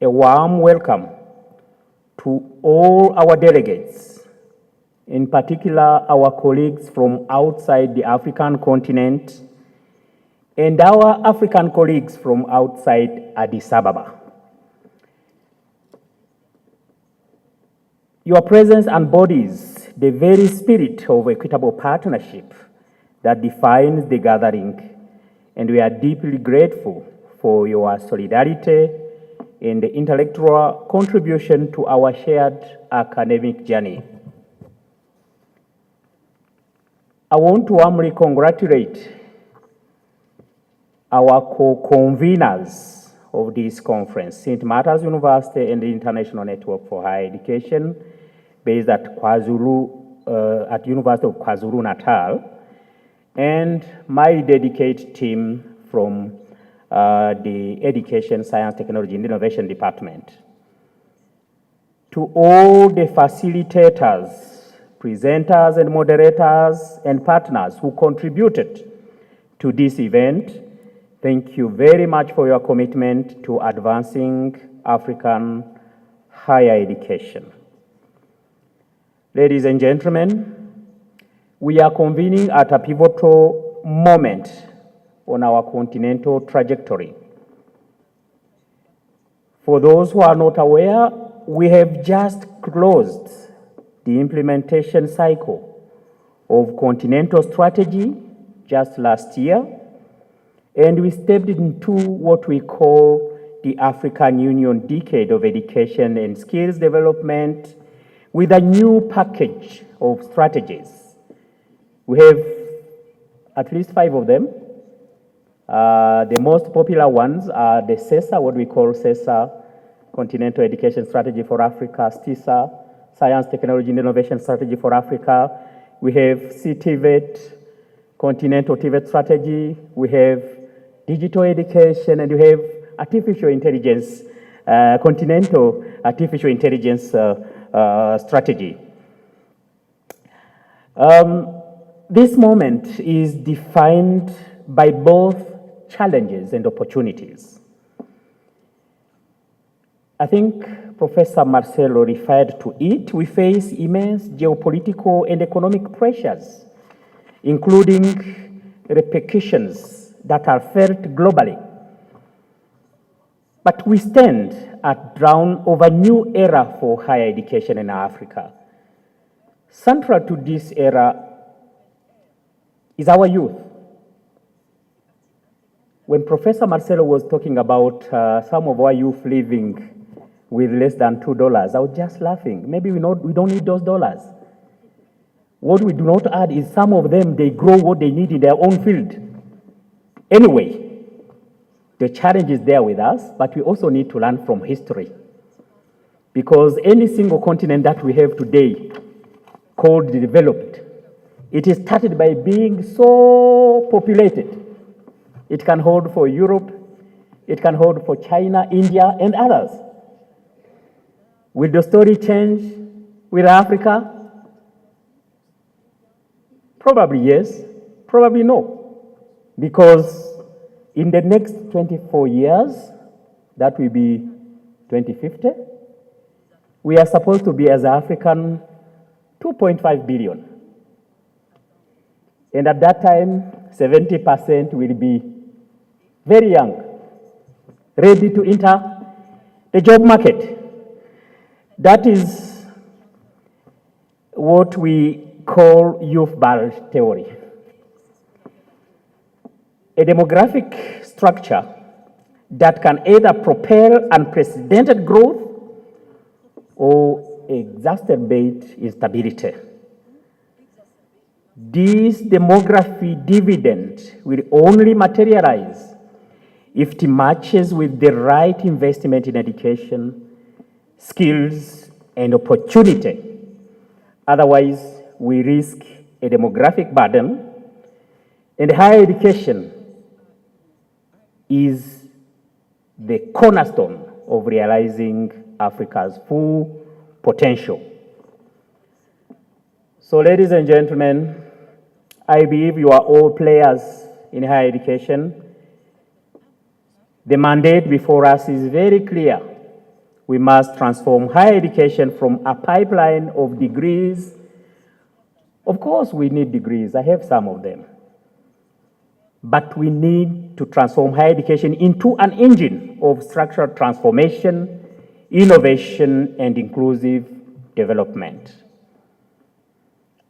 a warm welcome to all our delegates, in particular our colleagues from outside the African continent and our African colleagues from outside Addis Ababa. Your presence embodies the very spirit of equitable partnership that defines the gathering, and we are deeply grateful for your solidarity and the intellectual contribution to our shared academic journey. I want to warmly congratulate our co-conveners of this conference, St. Martha's University and the International Network for Higher Education, based at at University of KwaZulu-Natal, and my dedicated team from the Education, Science, Technology, and Innovation Department. To all the facilitators, presenters, and moderators, and partners who contributed to this event, thank you very much for your commitment to advancing African higher education. Ladies and gentlemen, we are convening at a pivotal moment on our continental trajectory. For those who are not aware, we have just closed the implementation cycle of continental strategy just last year, and we stepped into what we call the African Union Decade of Education and Skills Development with a new package of strategies. We have at least 5 of them. The most popular ones are the CESA, what we call CESA, Continental Education Strategy for Africa, STISA, Science, Technology, and Innovation Strategy for Africa. We have CTVET, continental TVET strategy, we have digital education, and we have artificial intelligence, continental artificial intelligence strategy. This moment is defined by both challenges and opportunities. I think Professor Marcelo referred to it. We face immense geopolitical and economic pressures, including repercussions that are felt globally. But we stand at dawn of a new era for higher education in Africa. Central to this era is our youth. When Professor Marcelo was talking about some of our youth living with less than $2, I was just laughing. Maybe we don't need those dollars. What we do not add is some of them, they grow what they need in their own field. Anyway, the challenge is there with us, but we also need to learn from history. Because any single continent that we have today, called developed, it is started by being so populated. It can hold for Europe, it can hold for China, India, and others. Will the story change with Africa? Probably yes, probably no. Because in the next 24 years, that will be 2050, we are supposed to be, as African, 2.5 billion. And at that time, 70% will be very young, ready to enter the job market. That is what we call youth bulge theory. A demographic structure that can either propel unprecedented growth or exacerbate instability. This demography dividend will only materialize if it matches with the right investment in education, skills, and opportunity. Otherwise, we risk a demographic burden, and higher education is the cornerstone of realizing Africa's full potential. So, ladies and gentlemen, I believe you are all players in higher education. The mandate before us is very clear. We must transform higher education from a pipeline of degrees. Of course, we need degrees. I have some of them. But we need to transform higher education into an engine of structural transformation, innovation, and inclusive development.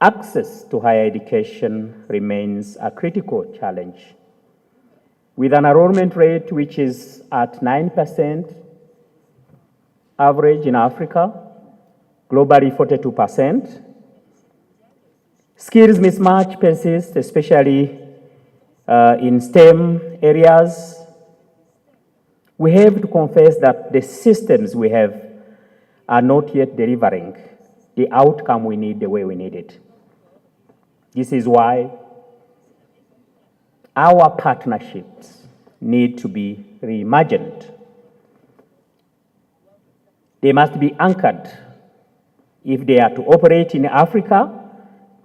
Access to higher education remains a critical challenge. With an enrollment rate which is at 9% average in Africa, globally 42%, skills mismatch persists, especially in STEM areas. We have to confess that the systems we have are not yet delivering the outcome we need the way we need it. This is why our partnerships need to be reimagined. They must be anchored. If they are to operate in Africa,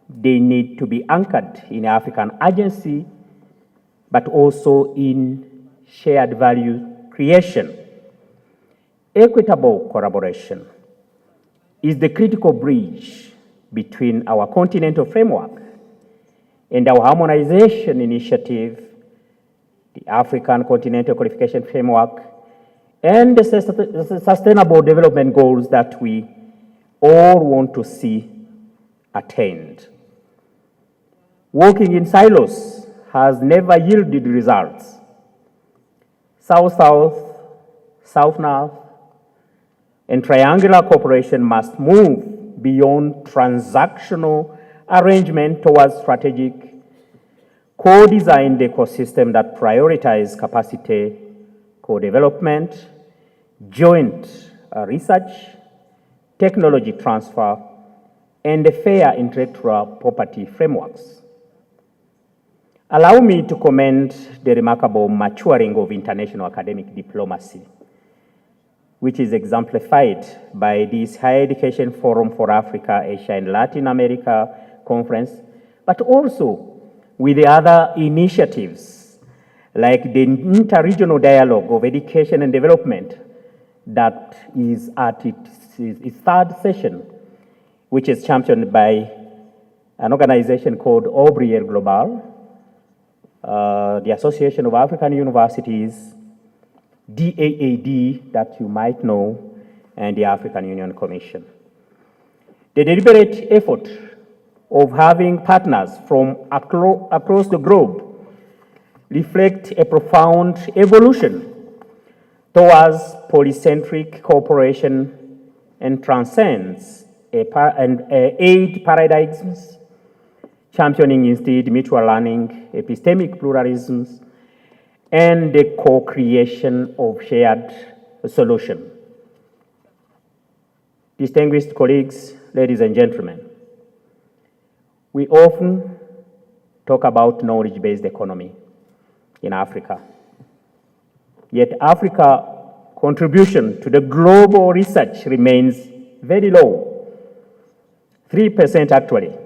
they need to be anchored in African agency, but also in shared value creation. Equitable collaboration is the critical bridge between our continental framework and our harmonization initiative, the African Continental Qualification Framework, and the sustainable development goals that we all want to see attained. Working in silos has never yielded results. South-South, South-North, and triangular cooperation must move beyond transactional arrangement towards strategic, co-designed ecosystem that prioritize capacity co-development, joint research, technology transfer, and fair intellectual property frameworks. Allow me to commend the remarkable maturing of international academic diplomacy, which is exemplified by this Higher Education Forum for Africa, Asia, and Latin America conference, but also with the other initiatives like the Inter-Regional Dialogue of Education and Development that is at its third session, which is championed by an organization called Obriel Global, the Association of African Universities, DAAD, that you might know, and the African Union Commission. The deliberate effort of having partners from across the globe reflect a profound evolution towards polycentric cooperation and transcends aid paradigms, championing instead mutual learning, epistemic pluralisms, and the co-creation of shared solution. Distinguished colleagues, ladies and gentlemen, we often talk about knowledge-based economy in Africa. Yet Africa's contribution to the global research remains very low, 3% actually.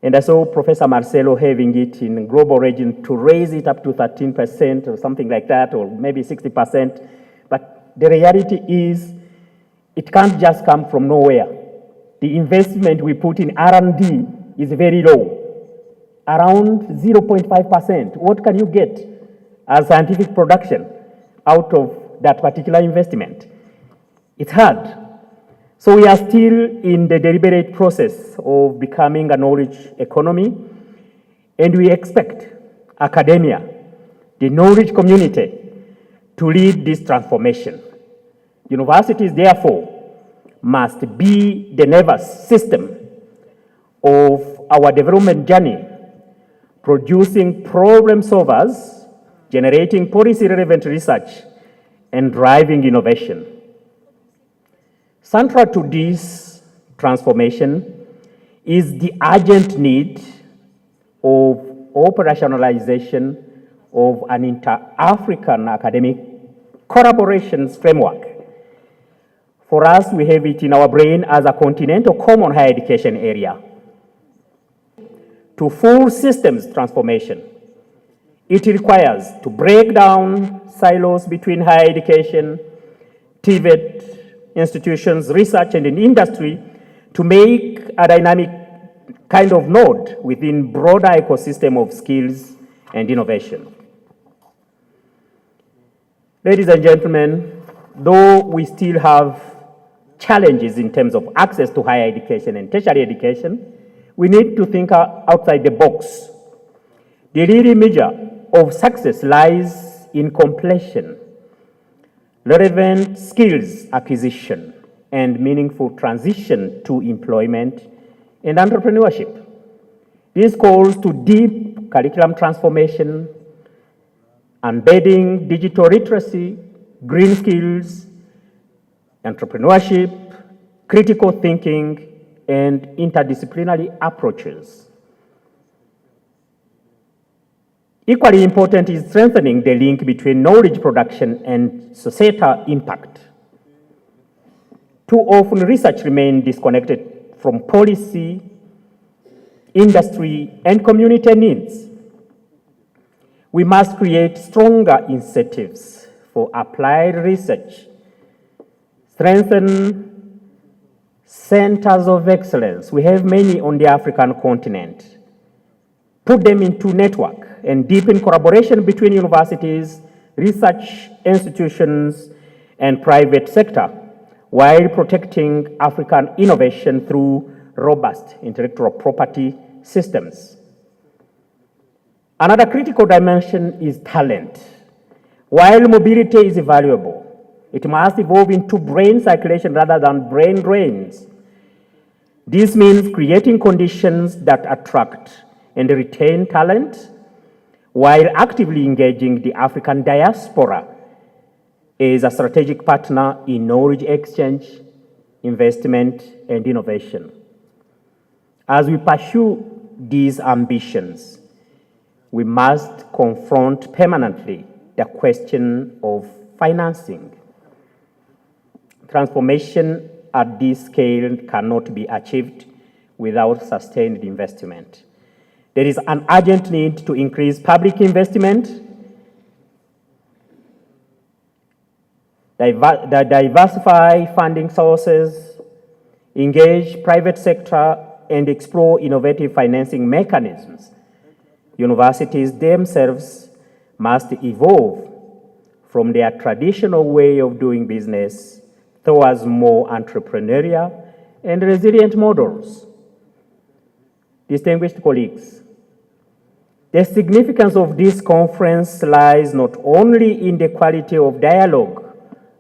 And I saw Professor Marcelo having it in global region to raise it up to 13% or something like that, or maybe 60%. But the reality is it can't just come from nowhere. The investment we put in R&D is very low, around 0.5%. What can you get as scientific production out of that particular investment? It's hard. So we are still in the deliberate process of becoming a knowledge economy, and we expect academia, the knowledge community, to lead this transformation. Universities, therefore, must be the nervous system of our development journey, producing problem solvers, generating policy-relevant research, and driving innovation. Central to this transformation is the urgent need of operationalization of an inter-African academic collaborations framework. For us, we have it in our brain as a continental common higher education area. To full systems transformation, it requires to break down silos between higher education, TVET, institutions, research, and in industry to make a dynamic kind of node within broader ecosystem of skills and innovation. Ladies and gentlemen, though we still have challenges in terms of access to higher education and tertiary education, we need to think outside the box. The real measure of success lies in completion, relevant skills acquisition, and meaningful transition to employment and entrepreneurship. This calls to deep curriculum transformation, embedding digital literacy, green skills, entrepreneurship, critical thinking, and interdisciplinary approaches. Equally important is strengthening the link between knowledge production and societal impact. Too often, research remains disconnected from policy, industry, and community needs. We must create stronger incentives for applied research, strengthen centers of excellence. We have many on the African continent. Put them into network and deepen collaboration between universities, research institutions, and private sector, while protecting African innovation through robust intellectual property systems. Another critical dimension is talent. While mobility is valuable, it must evolve into brain circulation rather than brain drains. This means creating conditions that attract and retain talent while actively engaging the African diaspora as a strategic partner in knowledge exchange, investment, and innovation. As we pursue these ambitions, we must confront permanently the question of financing. Transformation at this scale cannot be achieved without sustained investment. There is an urgent need to increase public investment, diversify funding sources, engage private sector, and explore innovative financing mechanisms. Universities themselves must evolve from their traditional way of doing business towards more entrepreneurial and resilient models. Distinguished colleagues, the significance of this conference lies not only in the quality of dialogue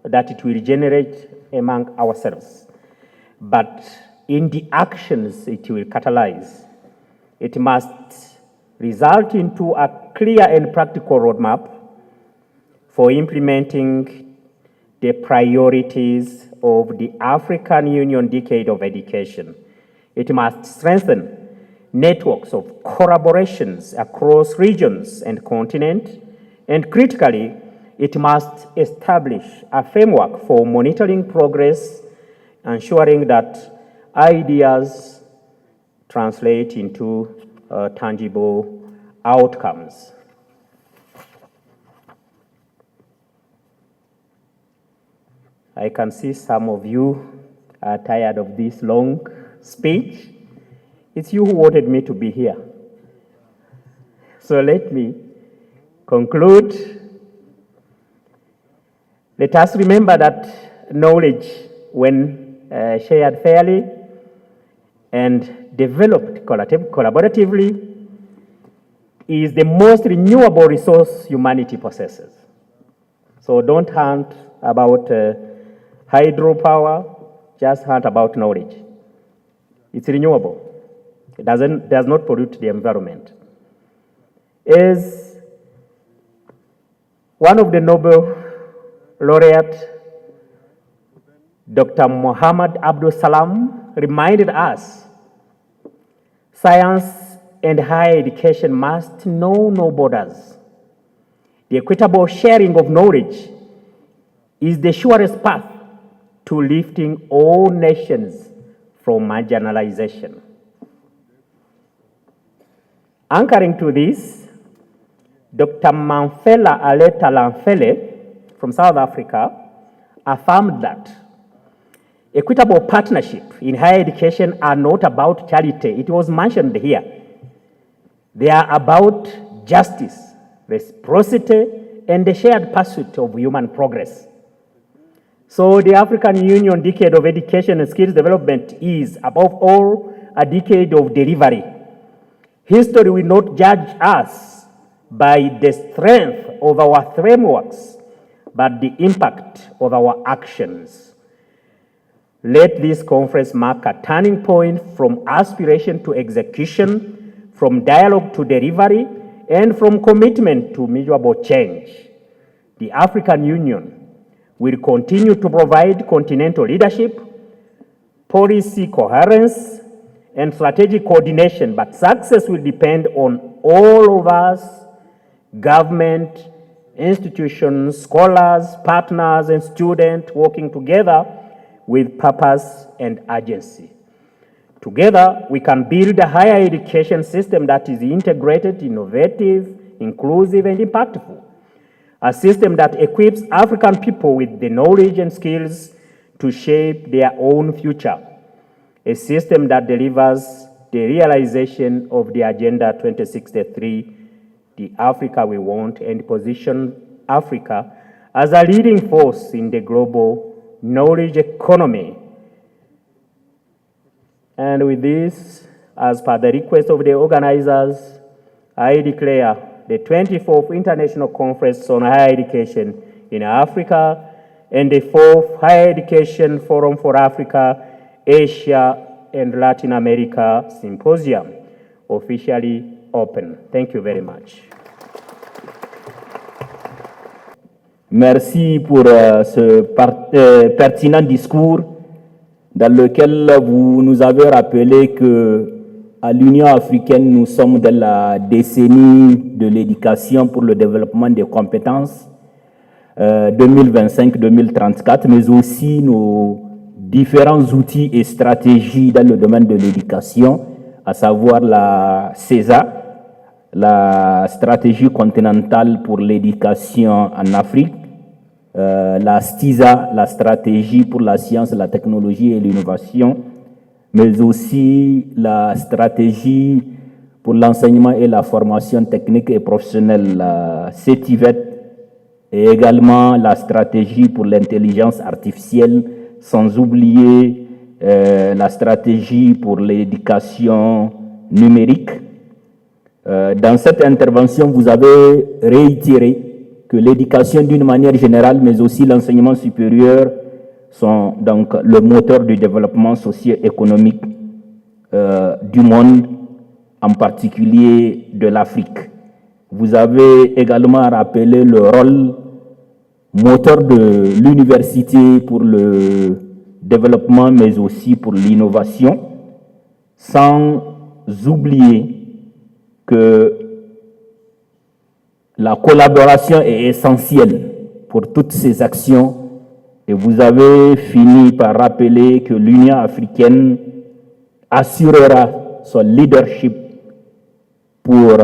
that it will generate among ourselves, but in the actions it will catalyze. It must result into a clear and practical roadmap for implementing the priorities of the African Union Decade of Education. It must strengthen networks of collaborations across regions and continents, and critically, it must establish a framework for monitoring progress, ensuring that ideas translate into tangible outcomes. I can see some of you are tired of this long speech. It's you who wanted me to be here. So let me conclude. Let us remember that knowledge, when shared fairly and developed collaboratively, is the most renewable resource humanity possesses. So don't hunt about hydropower, just hunt about knowledge. It's renewable. It does not pollute the environment. As one of the Nobel laureate, Dr. Muhammad Abdul Salam, reminded us, science and higher education must know no borders. The equitable sharing of knowledge is the surest path to lifting all nations from marginalization. Anchoring to this, Dr. Mamfela Aleta Lamfele from South Africa affirmed that equitable partnership in higher education are not about charity. It was mentioned here. They are about justice, reciprocity, and the shared pursuit of human progress. So the African Union Decade of Education and Skills Development is, above all, a decade of delivery. History will not judge us by the strength of our frameworks, but the impact of our actions. Let this conference mark a turning point from aspiration to execution, from dialogue to delivery, and from commitment to measurable change. The African Union will continue to provide continental leadership, policy coherence, and strategic coordination, but success will depend on all of us, government, institutions, scholars, partners, and students working together with purpose and urgency. Together, we can build a higher education system that is integrated, innovative, inclusive, and impactful. A system that equips African people with the knowledge and skills to shape their own future. A system that delivers the realization of the Agenda 2063, the Africa we want, and position Africa as a leading force in the global knowledge economy. And with this, as per the request of the organizers, I declare the 24th International Conference on Higher Education in Africa and the 4th Higher Education Forum for Africa, Asia, and Latin America Symposium officially open. Thank you very much. Merci pour ce pertinent discours dans lequel vous nous avez rappelé que à l'Union africaine, nous sommes dans la décennie de l'éducation pour le développement des compétences 2025-2034, mais aussi nos différents outils et stratégies dans le domaine de l'éducation, à savoir la CESA, la stratégie continentale pour l'éducation en Afrique, la STISA, la stratégie pour la science, la technologie et l'innovation, mais aussi la stratégie pour l'enseignement et la formation technique et professionnelle, la CETIVET, et également la stratégie pour l'intelligence artificielle, sans oublier la stratégie pour l'éducation numérique. Dans cette intervention, vous avez réitéré que l'éducation d'une manière générale, mais aussi l'enseignement supérieur, sont donc le moteur du développement socio-économique du monde, en particulier de l'Afrique. Vous avez également rappelé le rôle moteur de l'université pour le développement, mais aussi pour l'innovation, sans oublier que la collaboration est essentielle pour toutes ces actions. Et vous avez fini par rappeler que l'Union africaine assurera son leadership pour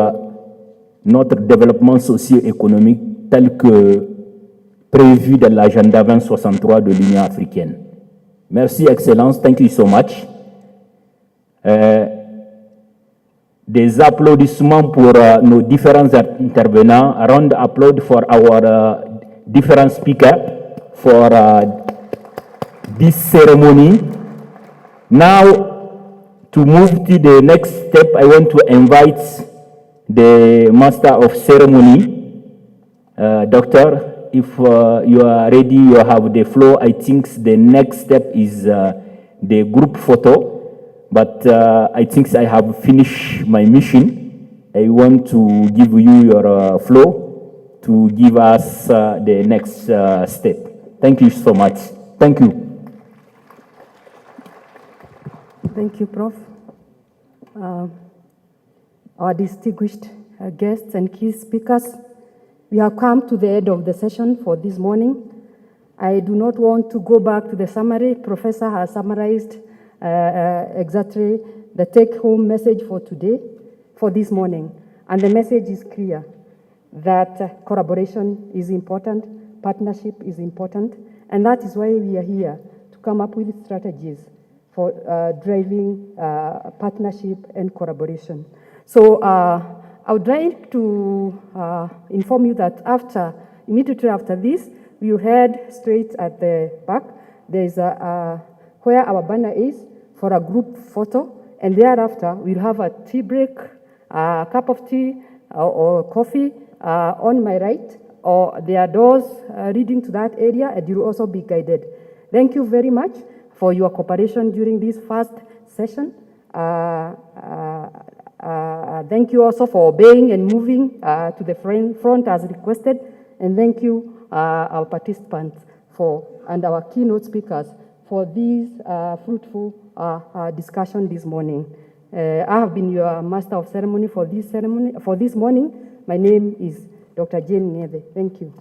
notre développement socio-économique tel que prévu dans l'agenda 2063 de l'Union africaine. Merci, Excellence. Thank you so much. Des applaudissements pour nos différents intervenants. A round of applause for our different speakers for this ceremony. Now, to move to the next step, I want to invite the Master of Ceremony, Doctor. If you are ready, you have the floor. I think the next step is the group photo. But I think I have finished my mission. I want to give you your floor to give us the next step. Thank you so much. Thank you. Thank you, Prof. Our distinguished guests and key speakers, we have come to the end of the session for this morning. I do not want to go back to the summary. Professor has summarized exactly the take-home message for today, for this morning. And the message is clear, that collaboration is important, partnership is important, and that is why we are here, to come up with strategies for driving partnership and collaboration. So I would like to inform you that immediately after this, we will head straight at the back. There is where our banner is, for a group photo, and thereafter we'll have a tea break, a cup of tea or coffee on my right, or there are doors leading to that area, and you'll also be guided. Thank you very much for your cooperation during this first session. Thank you also for obeying and moving to the front as requested, and thank you our participants and our keynote speakers for this fruitful discussion this morning. I have been your Master of Ceremony for this morning. My name is Dr. Jane Nieve. Thank you.